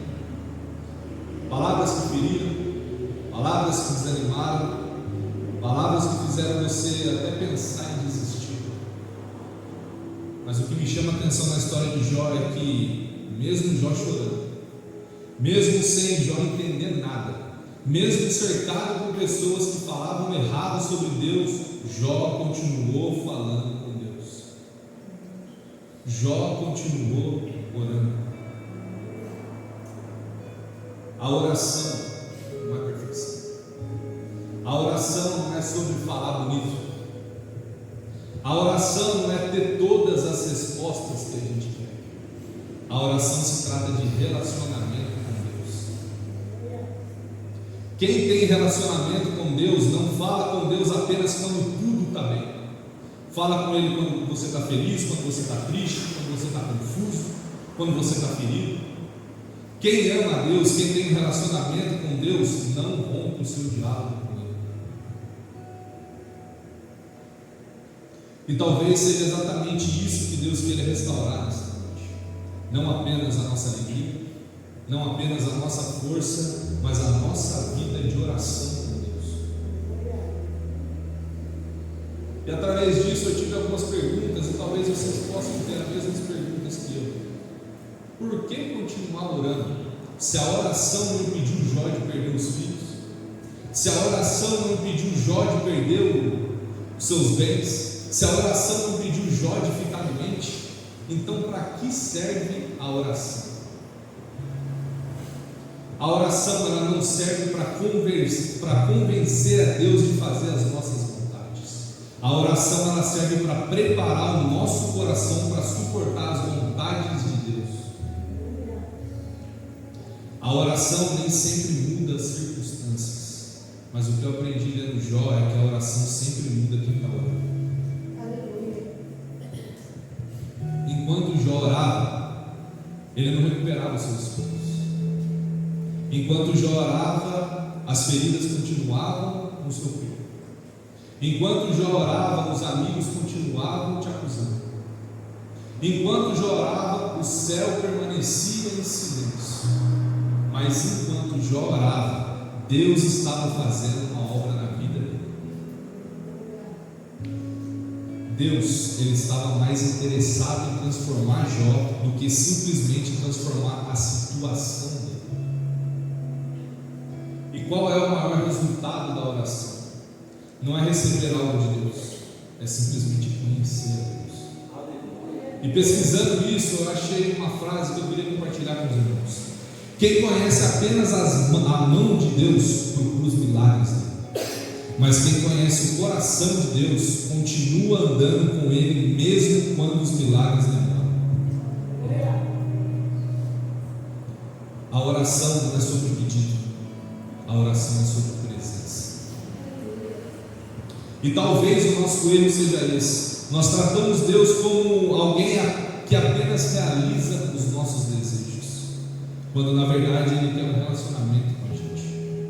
S4: Palavras que feriram, palavras que desanimaram, palavras que fizeram você até pensar em desistir. Mas o que me chama a atenção na história de Jó é que, mesmo Jó chorando, mesmo sem Jó entender nada, mesmo cercado por pessoas que falavam errado sobre Deus, Jó continuou falando com Deus. Jó continuou orando. A oração não é perfeição. A oração não é sobre falar bonito. A oração não é ter todas as respostas que a gente quer. A oração se trata de relacionamento com Deus. Quem tem relacionamento com Deus não fala com Deus apenas quando tudo está bem. Fala com Ele quando você está feliz, quando você está triste, quando você está confuso, quando você está ferido. Quem ama a Deus, quem tem um relacionamento com Deus, não rompe o seu diálogo com Ele. E talvez seja exatamente isso que Deus queira restaurar nessa noite. Não apenas a nossa alegria, não apenas a nossa força, mas a nossa vida de oração com Deus. E através disso eu tive algumas perguntas, e talvez vocês possam ter as mesmas perguntas que eu. Por que continuar orando? Se a oração não impediu Jó de perder os filhos, se a oração não impediu Jó de perder os seus bens, se a oração não impediu Jó de ficar doente, então para que serve a oração? A oração ela não serve para convencer a Deus de fazer as nossas vontades. A oração ela serve para preparar o nosso coração para suportar as vontades de Deus. A oração nem sempre muda as circunstâncias, mas o que eu aprendi lendo Jó é que a oração sempre muda quem está orando. Enquanto Jó orava, ele não recuperava seus filhos. Enquanto Jó orava, as feridas continuavam no seu corpo. Enquanto Jó orava, os amigos continuavam te acusando. Enquanto Jó orava, o céu permanecia em silêncio. Mas enquanto Jó orava, Deus estava fazendo uma obra na vida dele. Deus, ele estava mais interessado em transformar Jó do que simplesmente transformar a situação dele. E qual é o maior resultado da oração? Não é receber algo de Deus, é simplesmente conhecer a Deus. E pesquisando isso, eu achei uma frase que eu queria compartilhar com os irmãos. Quem conhece apenas a mão de Deus procura os milagres dele. Mas quem conhece o coração de Deus continua andando com Ele mesmo quando os milagres demoram. A oração não é sobre pedido, a oração é sobre presença. E talvez o nosso erro seja esse: nós tratamos Deus como alguém que apenas realiza os nossos desejos, quando na verdade Ele quer um relacionamento com a gente.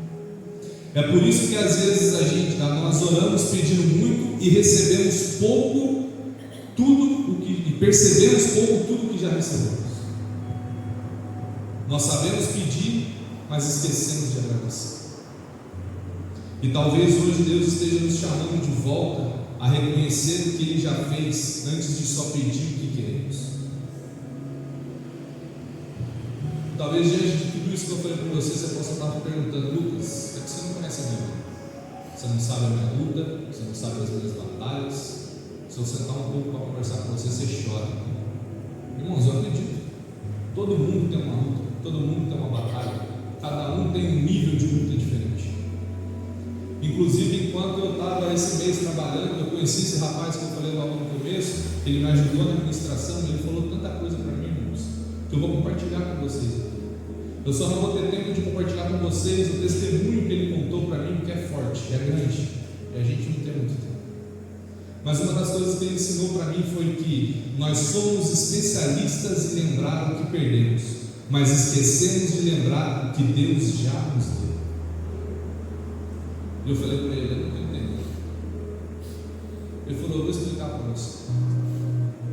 S4: É por isso que às vezes nós oramos pedindo muito e recebemos pouco e percebemos pouco tudo que já recebemos. Nós sabemos pedir, mas esquecemos de agradecer. E talvez hoje Deus esteja nos chamando de volta a reconhecer o que Ele já fez antes de só pedir o que queremos. Talvez diante de tudo isso que eu falei para você possa estar perguntando: Lucas, é que você não conhece a Bíblia? Você não sabe a minha luta, você não sabe as minhas batalhas. Se eu sentar um pouco para conversar com você, você chora. Irmãos, eu acredito. Todo mundo tem uma luta, todo mundo tem uma batalha. Cada um tem um nível de luta diferente. Inclusive, enquanto eu estava esse mês trabalhando, eu conheci esse rapaz que eu falei logo no começo, ele me ajudou na administração, e ele falou tanta coisa para mim, irmãos, que eu vou compartilhar com vocês aqui. Eu só não vou ter tempo de compartilhar com vocês o testemunho que ele contou para mim, que é forte, é grande, e a gente não tem muito tempo. Mas uma das coisas que ele ensinou para mim foi que nós somos especialistas em lembrar o que perdemos, mas esquecemos de lembrar o que Deus já nos deu. Eu falei para ele, eu não estou entendendo. Ele falou, eu vou explicar para você.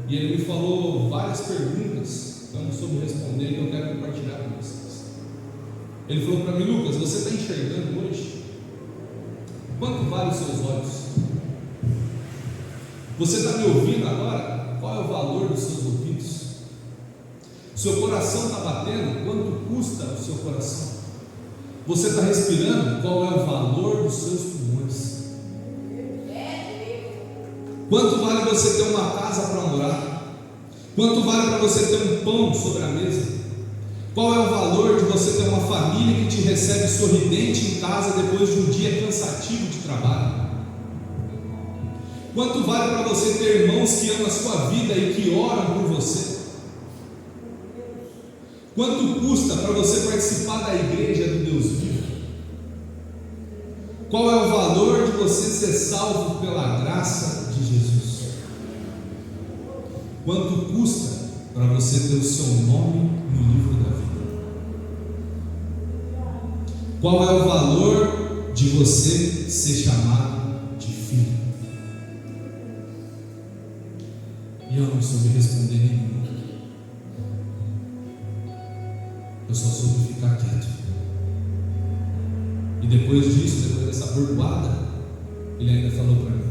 S4: E ele me falou várias perguntas, eu não soube responder, que eu quero compartilhar com vocês. Ele falou para mim, Lucas, você está enxergando hoje? Quanto vale os seus olhos? Você está me ouvindo agora? Qual é o valor dos seus ouvidos? Seu coração está batendo? Quanto custa o seu coração? Você está respirando? Qual é o valor dos seus pulmões? Quanto vale você ter uma casa para morar? Quanto vale para você ter um pão sobre a mesa? Qual é o valor de você ter uma família que te recebe sorridente em casa depois de um dia cansativo de trabalho? Quanto vale para você ter irmãos que amam a sua vida e que oram por você? Quanto custa para você participar da igreja do Deus vivo? Qual é o valor de você ser salvo pela graça de Jesus? Quanto custa para você ter o seu nome no livro da vida? Qual é o valor de você ser chamado de filho? E eu não soube responder nenhum. Eu só soube ficar quieto. E depois disso, depois dessa burdoada, ele ainda falou para mim: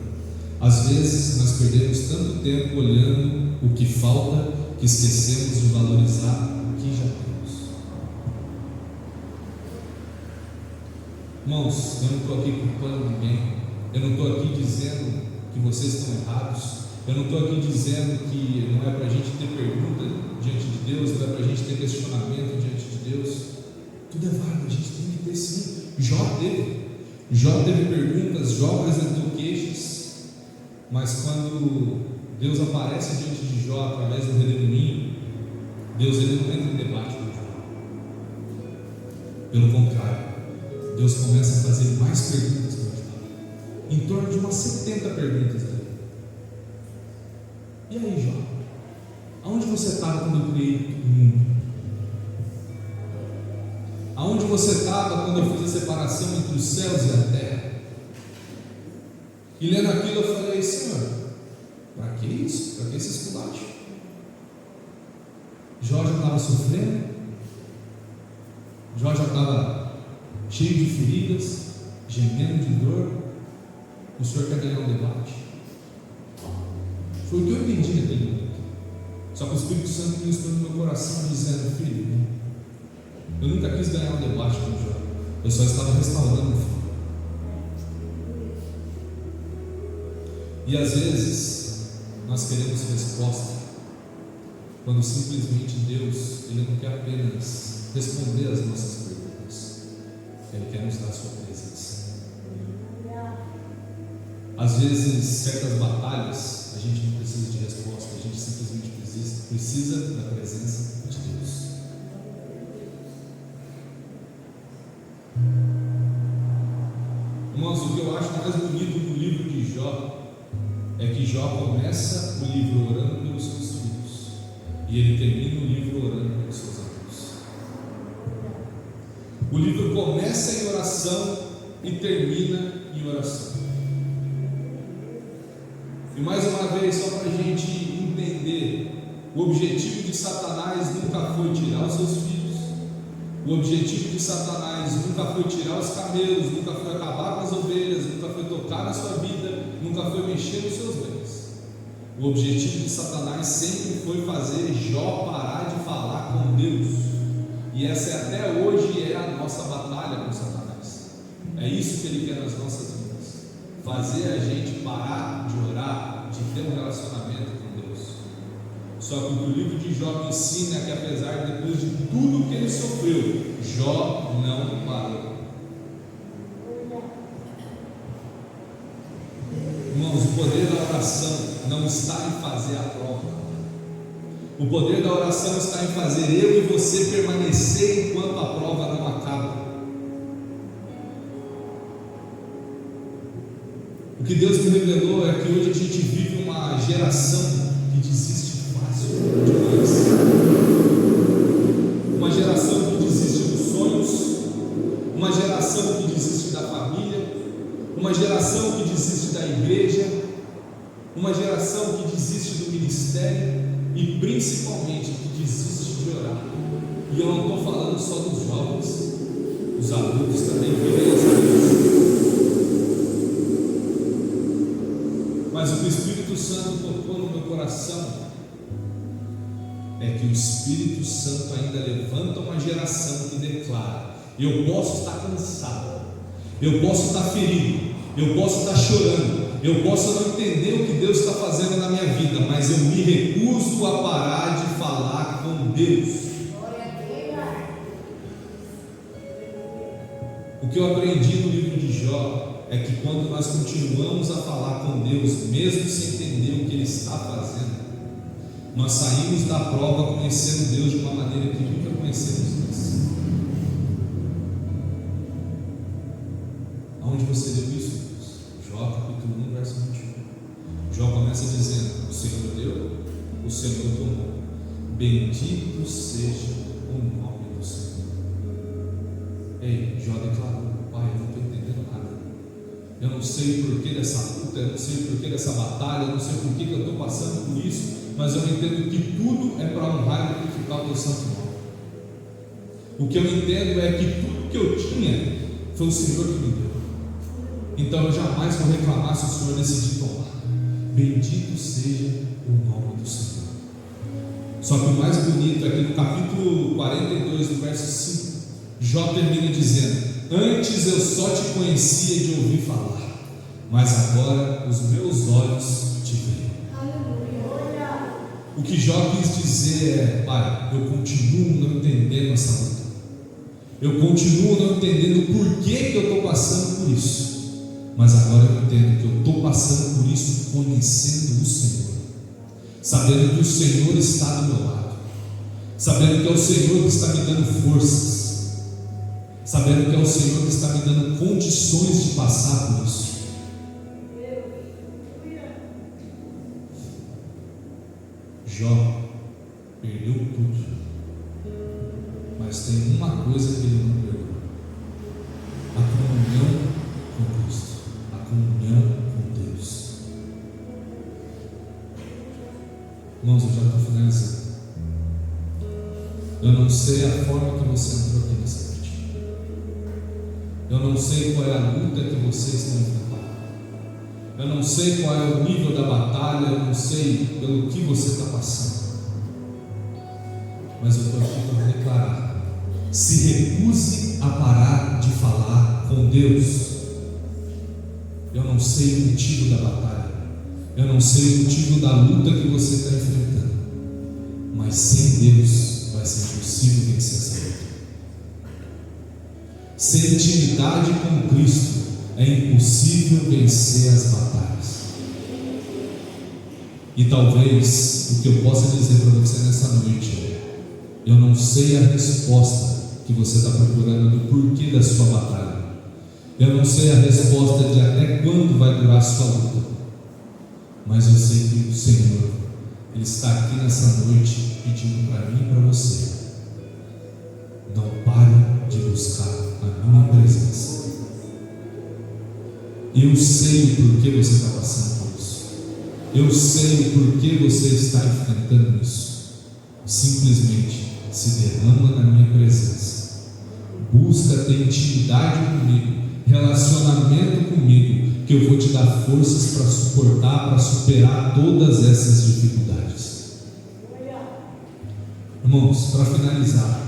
S4: às vezes nós perdemos tanto tempo olhando o que falta que esquecemos de valorizar o que já temos. Irmãos, eu não estou aqui culpando ninguém. Eu não estou aqui dizendo que vocês estão errados. Eu não estou aqui dizendo que não é para a gente ter pergunta diante de Deus, não é para a gente ter questionamento diante de Deus. Tudo é válido, a gente tem que ter sim. Jó teve perguntas, Jó apresentou queixas, mas quando Deus aparece diante de Jó através do redemoinho, Deus ele não entra em debate com Jó. Pelo contrário, Deus começa a fazer mais perguntas para Jó, em torno de umas 70 perguntas ali. E aí, Jó, aonde você estava quando eu criei o mundo? Aonde você estava quando eu fiz a separação entre os céus e a terra? E lendo aquilo eu falei: Senhor, para que isso? Para que esse esculacho? Jó já estava sofrendo, Jó já estava cheio de feridas, gemendo de dor. O Senhor quer ganhar um debate? Foi o que eu entendi naquele momento. Só que o Espírito Santo ministrou no meu coração, dizendo: filho, eu nunca quis ganhar um debate com o Jó, eu só estava restaurando o filho. E às vezes nós queremos resposta, quando simplesmente Deus ele não quer apenas responder às nossas perguntas, Ele quer nos dar a sua presença. Às vezes, certas batalhas, a gente não precisa de resposta, a gente simplesmente precisa da presença de Deus. Irmãos, o que eu acho mais bonito no livro de Jó é que Jó começa o livro orando pelos seus filhos e ele termina o livro orando pelos seus amigos. O livro começa em oração e termina em oração. E mais uma vez, só para a gente entender, o objetivo de Satanás nunca foi tirar os seus filhos. O objetivo de Satanás nunca foi tirar os camelos, nunca foi acabar com as ovelhas, nunca foi tocar na sua vida, nunca foi mexer nos seus bens. O objetivo de Satanás sempre foi fazer Jó parar de falar com Deus. E essa até hoje é a nossa batalha com Satanás. É isso que ele quer nas nossas vidas: fazer a gente parar de orar, de ter um relacionamento com Deus. Só que o que o livro de Jó me ensina é que, apesar de depois de tudo que ele sofreu, Jó não parou. oração não está em fazer a prova. O poder da oração está em fazer eu e você permanecer enquanto a prova não acaba. O que Deus me revelou é que hoje a gente vive uma geração que desiste fácil demais. Uma geração que desiste dos sonhos, uma geração que desiste da família, uma geração que desiste da igreja, uma geração que desiste do ministério e principalmente que desiste de orar. E eu não estou falando só dos jovens, os adultos também vivem essa vida. Mas o que o Espírito Santo tocou no meu coração é que o Espírito Santo ainda levanta uma geração que declara: eu posso estar cansado, eu posso estar ferido, eu posso estar chorando, eu posso não entender o que Deus está fazendo na minha vida, mas eu me recuso a parar de falar com Deus. O que eu aprendi no livro de Jó é que quando nós continuamos a falar com Deus, mesmo sem entender o que Ele está fazendo, nós saímos da prova conhecendo Deus de uma maneira que nunca conhecemos antes. Aonde você leu isso? Jó capítulo 1, verso 21. Jó começa dizendo: o Senhor deu, o Senhor tomou, bendito seja o nome do Senhor. Ei, Jó declarou: Pai, eu não estou entendendo nada, eu não sei o porquê dessa luta, eu não sei o porquê dessa batalha, eu não sei por que eu estou passando por isso, mas eu entendo que tudo é para honrar e glorificar o teu santo nome. O que eu entendo é que tudo que eu tinha foi o Senhor que me deu. Então eu jamais vou reclamar se o Senhor decidir tomar. Bendito seja o nome do Senhor. Só que o mais bonito é que no capítulo 42, do verso 5, Jó termina dizendo: antes eu só te conhecia de ouvir falar, mas agora os meus olhos te veem. O que Jó quis dizer é: Pai, eu continuo não entendendo essa luta, eu continuo não entendendo por que eu estou passando por isso, mas agora eu entendo que eu estou passando por isso conhecendo o Senhor, sabendo que o Senhor está do meu lado, sabendo que é o Senhor que está me dando forças, sabendo que é o Senhor que está me dando condições de passar por isso. Jó perdeu tudo, mas tem uma coisa que ele não perdeu: a comunhão com Cristo, a comunhão com Deus. Irmãos, eu já estou finalizando. Eu não sei a forma que você entrou aqui nessa noite, eu não sei qual é a luta que você está enfrentando, eu não sei qual é o nível da batalha, eu não sei pelo que você está passando, mas eu estou aqui para declarar: se recuse a parar de falar com Deus. Eu não sei o motivo da batalha, eu não sei o motivo da luta que você está enfrentando, mas sem Deus vai ser impossível vencer essa luta. Sem intimidade com Cristo é impossível vencer as batalhas. E talvez o que eu possa dizer para você nessa noite é: eu não sei a resposta que você está procurando do porquê da sua batalha, eu não sei a resposta de até quando vai durar a sua luta, mas eu sei que o Senhor, Ele está aqui nessa noite pedindo para mim e para você: não pare de buscar a minha presença. Eu sei o porquê você está passando por isso, eu sei o porquê você está enfrentando isso. Simplesmente se derrama na minha presença, busca ter intimidade comigo, relacionamento comigo, que eu vou te dar forças para suportar, para superar todas essas dificuldades. Irmãos, para finalizar,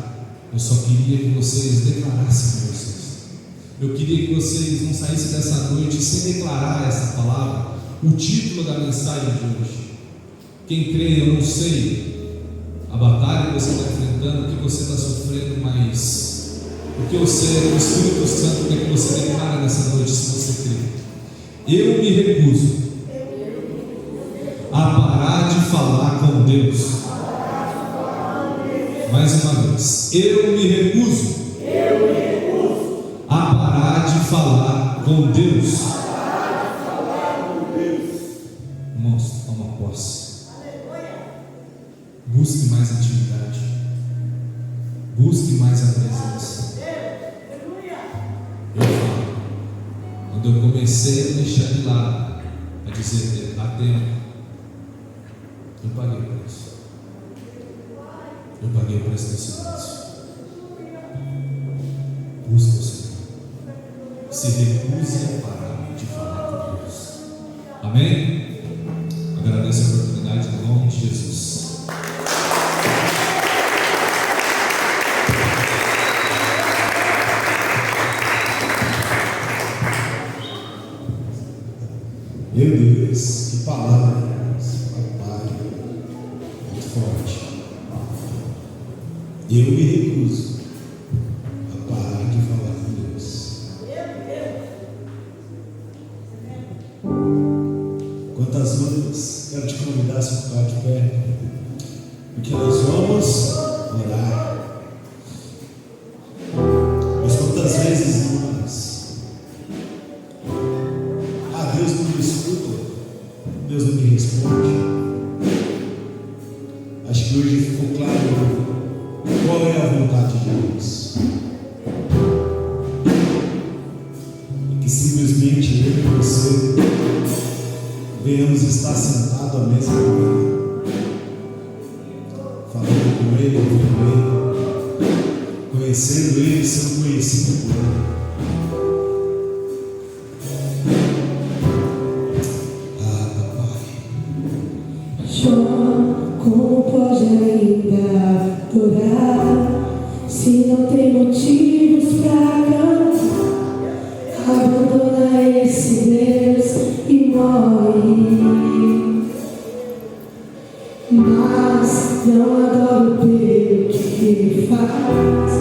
S4: eu só queria que vocês declarassem para vocês. Eu queria que vocês não saíssem dessa noite sem declarar essa palavra, o título da mensagem de hoje. Quem crê, eu não sei a batalha que você está enfrentando, o que você está sofrendo, mas o que eu sei é que o Espírito Santo quer que você declare nessa noite, se você crê: eu me recuso a parar de falar com Deus. Mais uma vez, eu me recuso a parar de falar com Deus. Irmãos, toma posse. Busque mais intimidade. Busque mais a presença. Eu falo, quando eu comecei a deixar de lado, a dizer há tempo, eu paguei por isso. Eu paguei o preço desse silêncio. Busque o Senhor. Se recuse a parar de falar com Deus. Amém? Agradeço a oportunidade em nome de Jesus.
S2: Meu Deus, que palavra, papai, muito forte. Eu me recuso a parar de falar com Deus. Quantas vezes quero te convidar a se ficar de pé, porque nós vamos orar. Mas quantas vezes, irmãos, Deus não me escuta, Deus não me responde. Acho que hoje ficou claro qual é a vontade de Deus. É que simplesmente eu e você venhamos estar sentados à mesa com Ele, falando com Ele, ouvindo Ele, conhecendo Ele, sendo conhecido por Ele.
S1: Como pode ainda adorar se não tem motivos para cantar? Abandona esse Deus e morre. Mas não adoro pelo que Ele faz,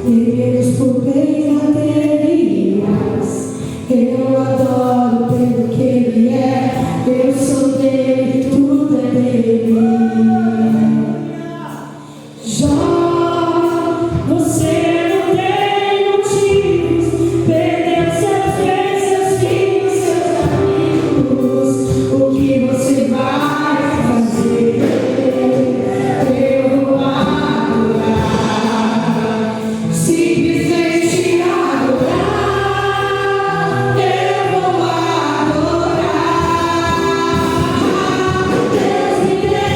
S1: nem menos por bem materiais. Eu adoro pelo que Ele é, eu sou dele, tudo é dele. Jó, você não tem motivos, perdeu seus bens, seus filhos, seus amigos. O que você vai fazer? Eu vou adorar, simplesmente adorar. Eu vou adorar. Deus me deu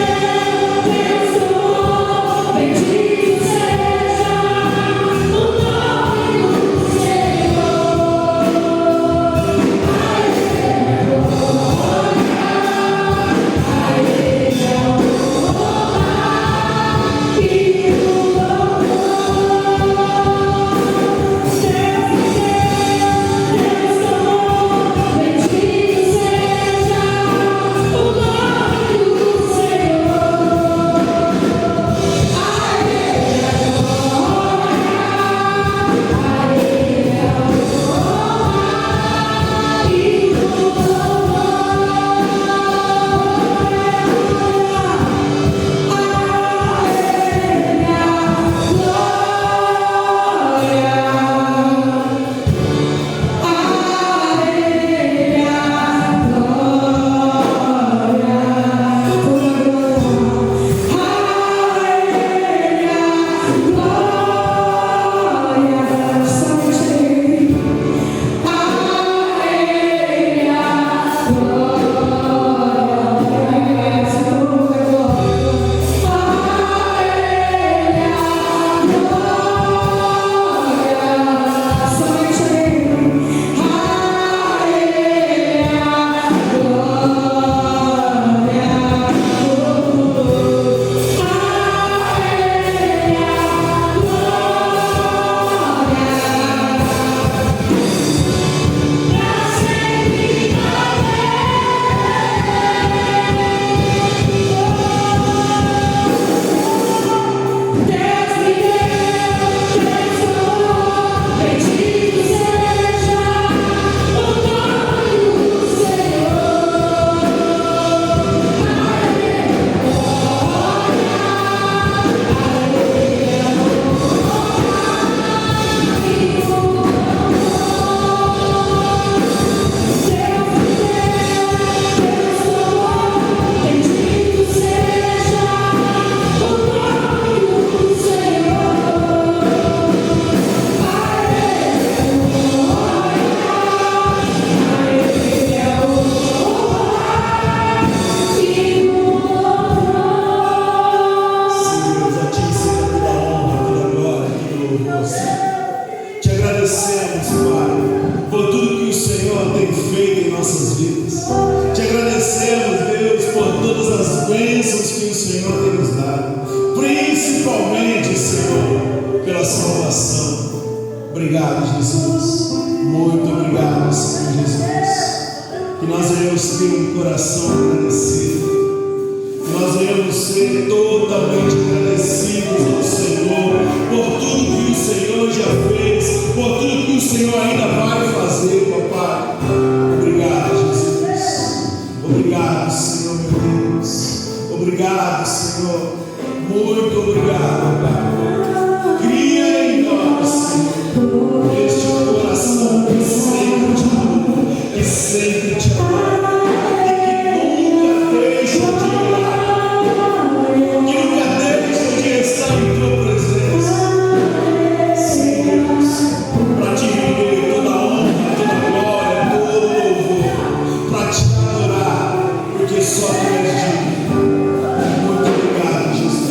S2: salvação. Obrigado, Jesus. Muito obrigado, Senhor Jesus. Que nós venhamos ter um coração agradecido. Que nós venhamos ser totalmente agradecidos ao Senhor por tudo que o Senhor já fez, por tudo que o Senhor ainda vai fazer, papai. Obrigado, Jesus. Obrigado, Senhor, meu Deus. Obrigado, Senhor. Muito obrigado, Pai. Cria em nós, Senhor, este coração que sempre te ama, que sempre te ama, e que nunca deixa de orar, que nunca deixa de estar em tua presença. Sim, Deus, para te render toda a honra, toda a glória, todo o louvor, para te adorar, porque só tu és digno. Muito obrigado, Jesus.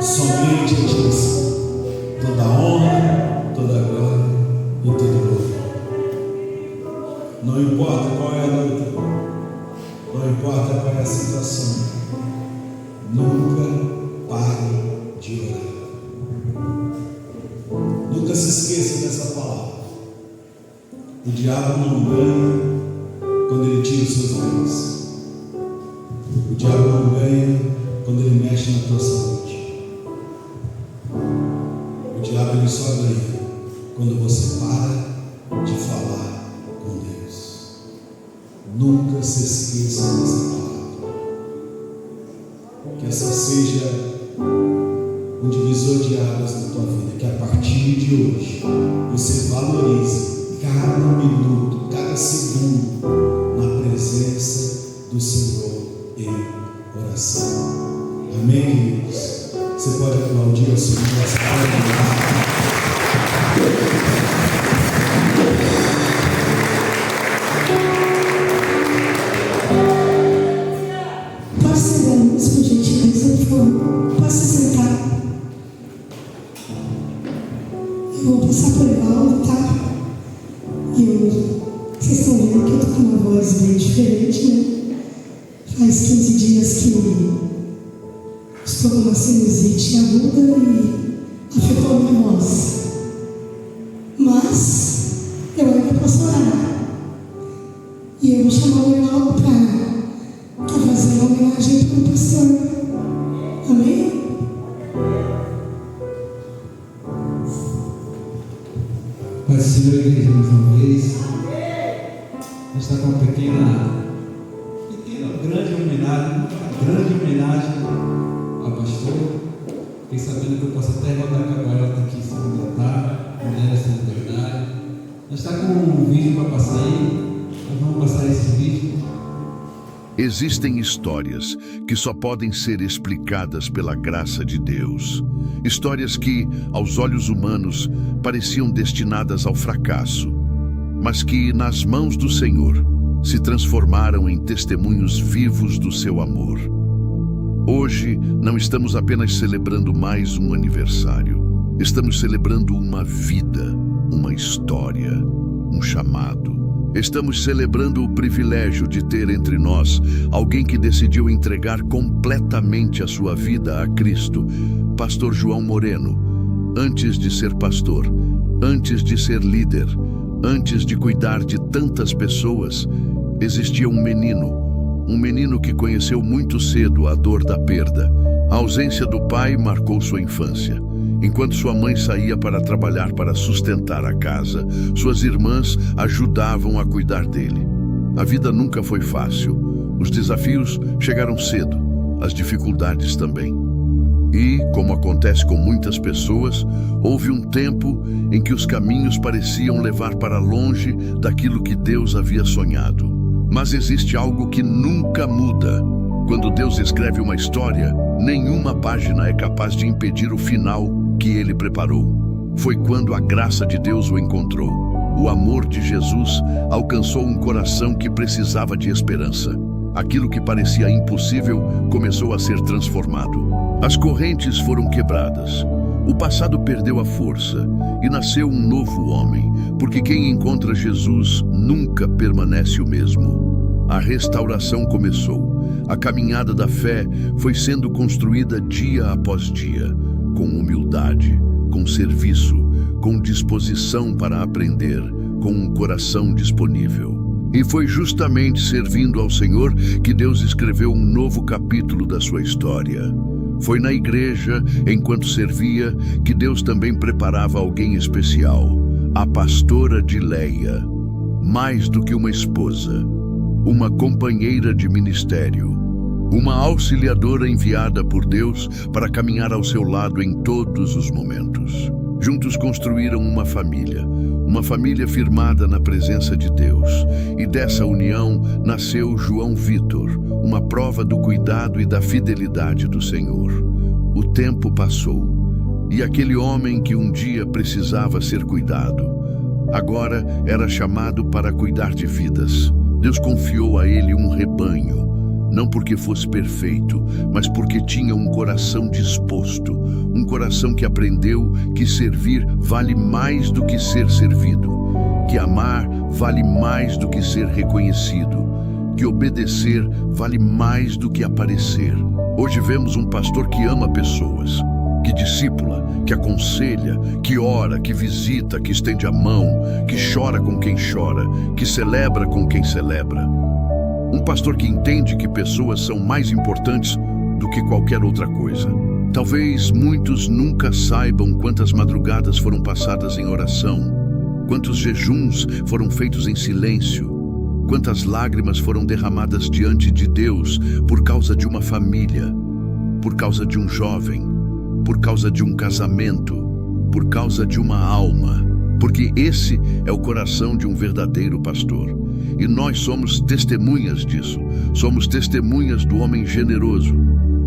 S2: Somente a ti toda a honra, toda a glória e todo o louvor. Não importa qual é a luta, não importa qual é a situação, nunca pare de orar. Nunca se esqueça dessa palavra. O diabo não ganha quando ele tira os seus bens. O diabo não ganha quando ele mexe na tua saúde. O diabo ele só ganha quando você para de falar com Deus. Nunca se esqueça dessa palavra. Que essa seja um divisor de águas na tua vida. Que a partir de hoje você valorize cada minuto, cada segundo na presença do Senhor em oração. Amém, queridos? Você pode aplaudir ao Senhor.
S5: Pode acender a luz, por gentileza, por favor. Pode se sentar. Eu vou passar por Evaldo, tá? Vocês estão vendo que eu estou com uma voz bem diferente, né? Faz 15 dias que estou com uma sinusite aguda e afetou a minha voz. Mas eu ainda posso orar. E eu vou chamar o Evaldo para fazer uma homenagem para o pastor. Amém?
S3: Pai, Senhor, igreja, mais uma vez, a gente está com uma grande homenagem ao pastor. Fiquei sabendo que eu posso até rodar com a garota aqui se completar, mulher essa liberdade. A gente está com um vídeo para passar aí. Vamos passar esse vídeo.
S6: Existem histórias que só podem ser explicadas pela graça de Deus. Histórias que, aos olhos humanos, pareciam destinadas ao fracasso, mas que, nas mãos do Senhor, se transformaram em testemunhos vivos do seu amor. Hoje, não estamos apenas celebrando mais um aniversário. Estamos celebrando uma vida, uma história, um chamado. Estamos celebrando o privilégio de ter entre nós alguém que decidiu entregar completamente a sua vida a Cristo, Pastor João Moreno. Antes de ser pastor, antes de ser líder, antes de cuidar de tantas pessoas, existia um menino que conheceu muito cedo a dor da perda. A ausência do pai marcou sua infância. Enquanto sua mãe saía para trabalhar para sustentar a casa, suas irmãs ajudavam a cuidar dele. A vida nunca foi fácil. Os desafios chegaram cedo, as dificuldades também. E, como acontece com muitas pessoas, houve um tempo em que os caminhos pareciam levar para longe daquilo que Deus havia sonhado. Mas existe algo que nunca muda. Quando Deus escreve uma história, nenhuma página é capaz de impedir o final que ele preparou. Foi quando a graça de Deus o encontrou. O amor de Jesus alcançou um coração que precisava de esperança. Aquilo que parecia impossível começou a ser transformado. As correntes foram quebradas. O passado perdeu a força e nasceu um novo homem, porque quem encontra Jesus nunca permanece o mesmo. A restauração começou. A caminhada da fé foi sendo construída dia após dia, com humildade, com serviço, com disposição para aprender, com um coração disponível. E foi justamente servindo ao Senhor que Deus escreveu um novo capítulo da sua história. Foi na igreja, enquanto servia, que Deus também preparava alguém especial, a pastora Dileia. Mais do que uma esposa, uma companheira de ministério, uma auxiliadora enviada por Deus para caminhar ao seu lado em todos os momentos. Juntos construíram uma família firmada na presença de Deus. E dessa união nasceu João Vitor, uma prova do cuidado e da fidelidade do Senhor. O tempo passou, e aquele homem que um dia precisava ser cuidado, agora era chamado para cuidar de vidas. Deus confiou a ele um rebanho, não porque fosse perfeito, mas porque tinha um coração disposto, um coração que aprendeu que servir vale mais do que ser servido, que amar vale mais do que ser reconhecido, que obedecer vale mais do que aparecer. Hoje vemos um pastor que ama pessoas, que discipula, que aconselha, que ora, que visita, que estende a mão, que chora com quem chora, que celebra com quem celebra. Um pastor que entende que pessoas são mais importantes do que qualquer outra coisa. Talvez muitos nunca saibam quantas madrugadas foram passadas em oração, quantos jejuns foram feitos em silêncio, quantas lágrimas foram derramadas diante de Deus por causa de uma família, por causa de um jovem, por causa de um casamento, por causa de uma alma. Porque esse é o coração de um verdadeiro pastor. E nós somos testemunhas disso. Somos testemunhas do homem generoso,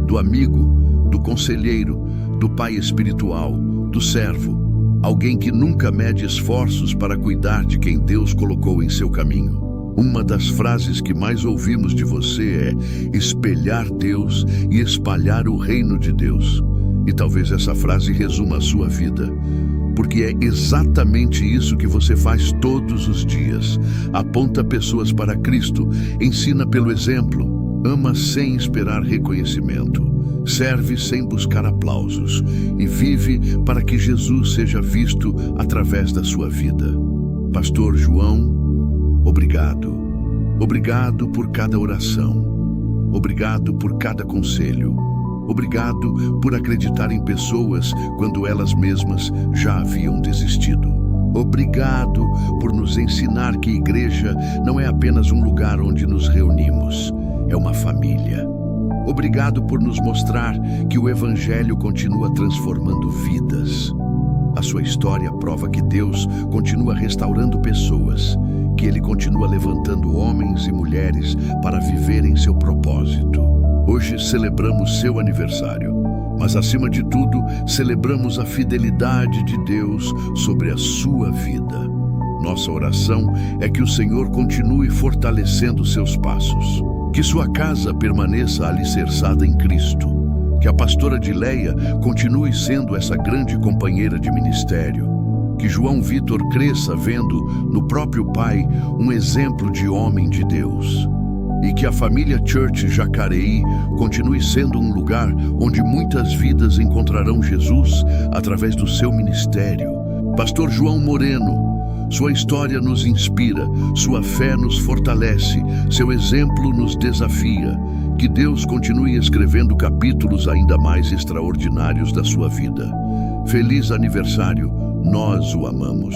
S6: do amigo, do conselheiro, do pai espiritual, do servo. Alguém que nunca mede esforços para cuidar de quem Deus colocou em seu caminho. Uma das frases que mais ouvimos de você é espelhar Deus e espalhar o reino de Deus. E talvez essa frase resuma a sua vida. Porque é exatamente isso que você faz todos os dias. Aponta pessoas para Cristo, ensina pelo exemplo, ama sem esperar reconhecimento, serve sem buscar aplausos e vive para que Jesus seja visto através da sua vida. Pastor João, obrigado. Obrigado por cada oração. Obrigado por cada conselho. Obrigado por acreditar em pessoas quando elas mesmas já haviam desistido. Obrigado por nos ensinar que igreja não é apenas um lugar onde nos reunimos, é uma família. Obrigado por nos mostrar que o Evangelho continua transformando vidas. A sua história prova que Deus continua restaurando pessoas, que Ele continua levantando homens e mulheres para viverem seu propósito. Hoje celebramos seu aniversário, mas acima de tudo, celebramos a fidelidade de Deus sobre a sua vida. Nossa oração é que o Senhor continue fortalecendo seus passos, que sua casa permaneça alicerçada em Cristo, que a pastora Dileia continue sendo essa grande companheira de ministério, que João Vitor cresça vendo no próprio pai um exemplo de homem de Deus, e que a família Church Jacareí continue sendo um lugar onde muitas vidas encontrarão Jesus através do seu ministério. Pastor João Moreno, sua história nos inspira, sua fé nos fortalece, seu exemplo nos desafia. Que Deus continue escrevendo capítulos ainda mais extraordinários da sua vida. Feliz aniversário, nós o amamos.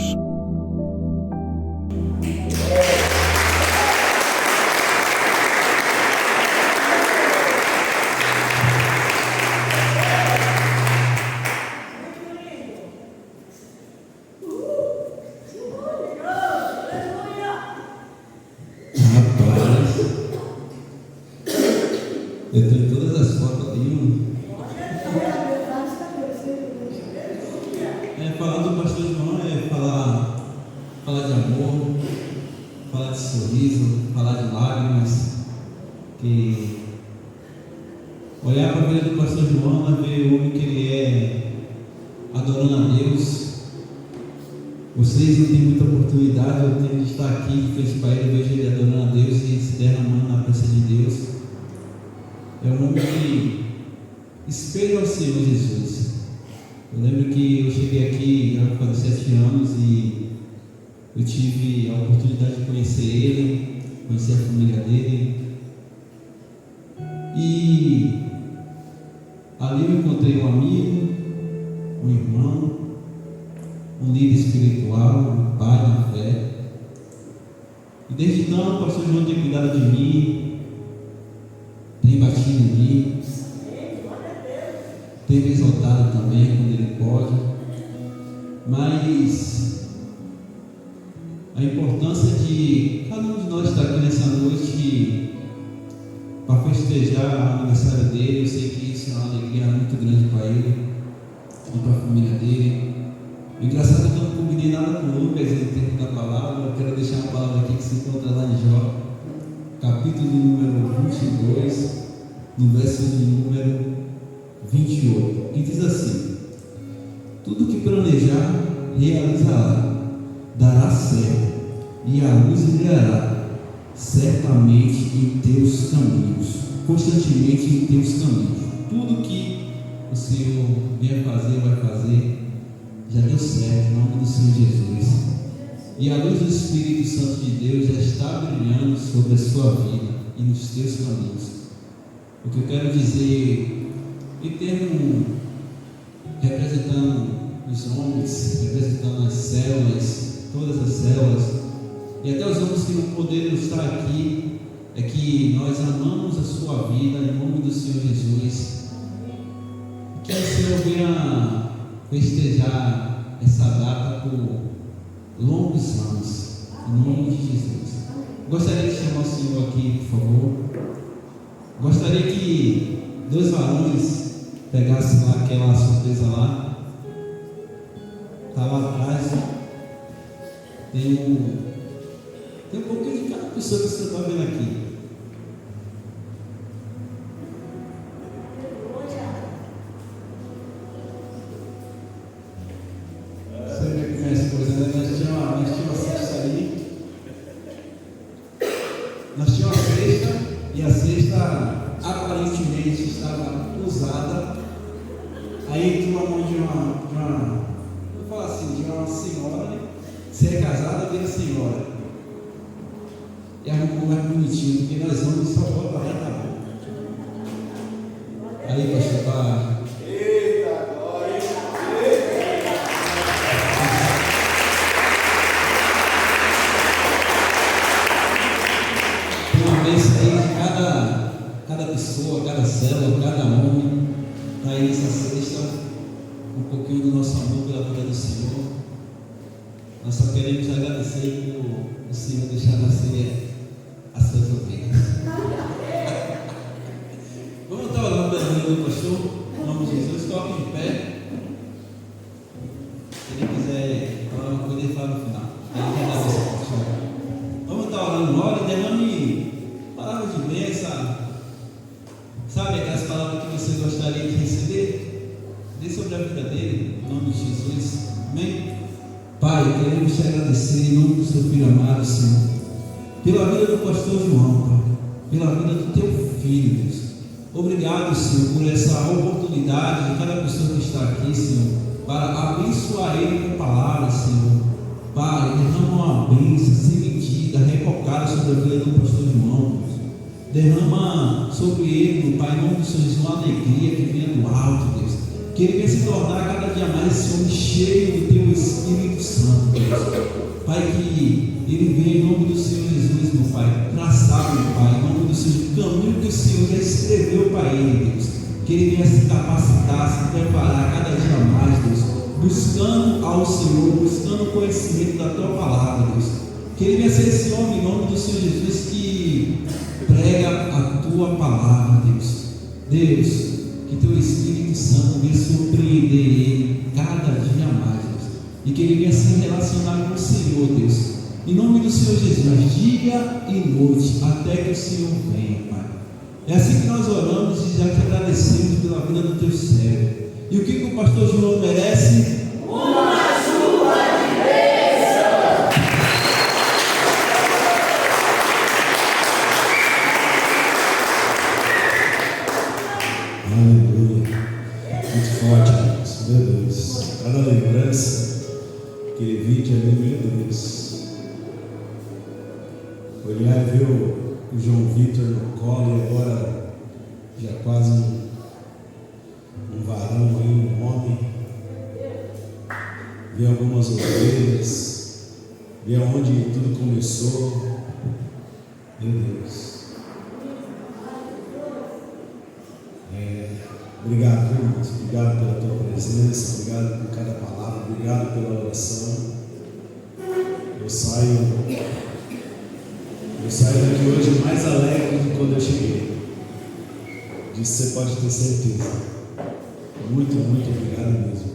S3: Eu tenho todas as fotos ali. Falar do pastor João é falar de amor, falar de sorriso, falar de lágrimas. Que olhar para a vida do pastor João é ver o homem que ele é, adorando a Deus. Vocês não têm muita oportunidade, eu tenho de estar aqui de frente para ele, vejo ele adorando a Deus e se derramando na presença de Deus. É um homem que espelha o Senhor Jesus. Eu lembro que eu cheguei aqui há 17 anos e eu tive a oportunidade de conhecer ele, conhecer a família dele. E ali eu encontrei um amigo, um irmão, um líder espiritual, um pai na fé. E desde então o pastor João tem cuidado de mim, tem batido em mim, tem me exaltado também quando ele pode. Mas a importância de cada um de nós estar aqui nessa noite para festejar o aniversário dele, eu sei que isso é uma alegria muito grande para ele e para a família dele. Engraçado que eu não combinei nada com o Lucas no tempo da palavra. Eu quero deixar uma palavra aqui que se encontra lá em Jó, capítulo número 22, no verso de número 28, que diz assim: tudo que planejar, realizará, dará certo, e a luz brilhará certamente em teus caminhos, constantemente em teus caminhos. Tudo que o Senhor venha fazer, vai fazer, já deu certo, em nome do Senhor Jesus. E a luz do Espírito Santo de Deus já está brilhando sobre a sua vida e nos teus caminhos. O que eu quero dizer, em termos representando os homens, representando as células, todas as células, e até os homens que não poderam estar aqui, é que nós amamos a sua vida em nome do Senhor Jesus. Que o Senhor venha festejar essa data por longos anos, em nome de Jesus. Gostaria de chamar o Senhor aqui, por favor. Gostaria que 2 varões pegassem lá aquela surpresa lá. Está lá atrás. Tem um pouquinho de cada pessoa que você está vendo aqui. Nós tínhamos uma cesta e a cesta aparentemente estava usada. Aí entrou a mão de uma vou falar assim, de uma senhora, né? Se é casada, vira senhora. E arrumou mais bonitinho, porque nós vamos só volta lá e tá bom. Aí, pastor, para.
S7: Eita, glória!
S3: Uma vez aí de cada pessoa, cada célula, cada homem, está aí nessa cesta, um pouquinho do nosso amor pela vida do Senhor. Nós só queremos agradecer por Senhor deixar nascer as suas ovelhas. Vamos estar orando pela vida do pastor, em nome de Jesus. Coloque de pé. Se ele quiser falar uma coisa, ele fala no final. Vamos estar orando, ore e derrame palavras de bênção. Sabe aquelas palavras que você gostaria de receber? Dê sobre a vida dele, em nome de Jesus. Amém? Pai, queremos te agradecer em nome do seu filho amado, Senhor, pela vida do pastor João, Pai, pela vida do teu filho, Deus. Obrigado, Senhor, por essa oportunidade de cada pessoa que está aqui, Senhor, para abençoar ele com palavras, Senhor. Pai, derrama uma bênção sem medida, repocada sobre a vida do pastor João, Deus. Derrama sobre ele, meu Pai, em nome do Senhor Jesus, uma alegria que venha do alto, Deus. Que ele venha se tornar cada dia mais esse homem cheio do teu Espírito Santo, Deus. Pai, que ele venha em nome do Senhor Jesus, meu Pai, traçar, meu Pai, em nome do Senhor, o caminho que o Senhor já escreveu para ele, Deus. Que ele venha se capacitar, se preparar cada dia mais, Deus, buscando ao Senhor, buscando o conhecimento da tua palavra, Deus. Que ele venha ser esse homem, em nome do Senhor Jesus, que prega a tua palavra, Deus. Deus, que teu Espírito Santo venha surpreender ele cada dia mais, Deus. E que ele venha se relacionar com o Senhor, Deus. Em nome do Senhor Jesus, dia e noite, até que o Senhor venha, Pai. É assim que nós oramos e já te agradecemos pela vida do teu servo. E o que o pastor João merece?
S1: Uma chuva de bênção.
S2: Aleluia. Muito forte, Deus. Meu Deus. Cada lembrança, aquele vídeo ali, meu Deus. Olhar e ver o João Vitor no colo e agora já quase um varão aí, um homem. Ver algumas ovelhas, ver onde tudo começou. Meu Deus. Obrigado, irmãos. Obrigado pela tua presença, obrigado por cada palavra, obrigado pela oração. Eu saio daqui hoje mais alegre do que quando eu cheguei. Disso você pode ter certeza. Muito, muito obrigado mesmo.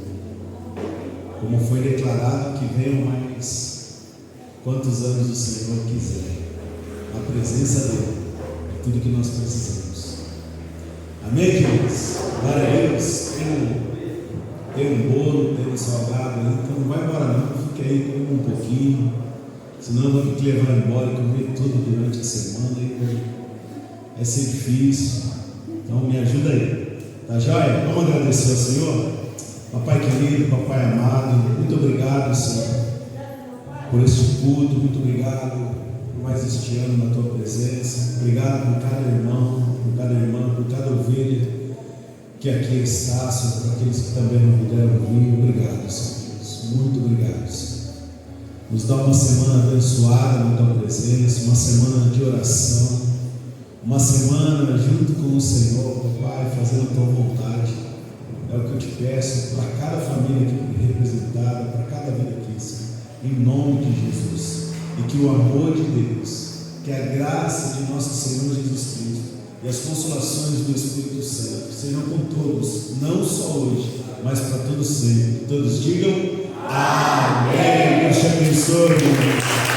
S2: Como foi declarado, que venham mais quantos anos o Senhor quiser. A presença dele é tudo que nós precisamos. Amém, queridos? Glória a Deus. Tem um bolo, tem um salgado aí, então não vai embora não, fique aí com um pouquinho, senão eu vou ter que levar embora e comer tudo durante a semana, aí vai ser difícil, então me ajuda aí, tá joia? Vamos agradecer ao Senhor? Papai querido, papai amado, muito obrigado, Senhor, por este culto, muito obrigado por mais este ano na tua presença, obrigado por cada irmão, por cada irmã, por cada ovelha que aqui está, Senhor, para aqueles que também não puderam vir. Obrigado, Senhor Deus. Muito obrigado, Senhor. Nos dá uma semana abençoada na tua presença, uma semana de oração, uma semana junto com o Senhor, Pai, fazendo a tua vontade. É o que eu te peço para cada família aqui representada, para cada vida aqui, Senhor, em nome de Jesus. E que o amor de Deus, que a graça de nosso Senhor Jesus Cristo e as consolações do Espírito Santo sejam com todos, não só hoje, mas para todos sempre. Todos digam amém. Deus te abençoe.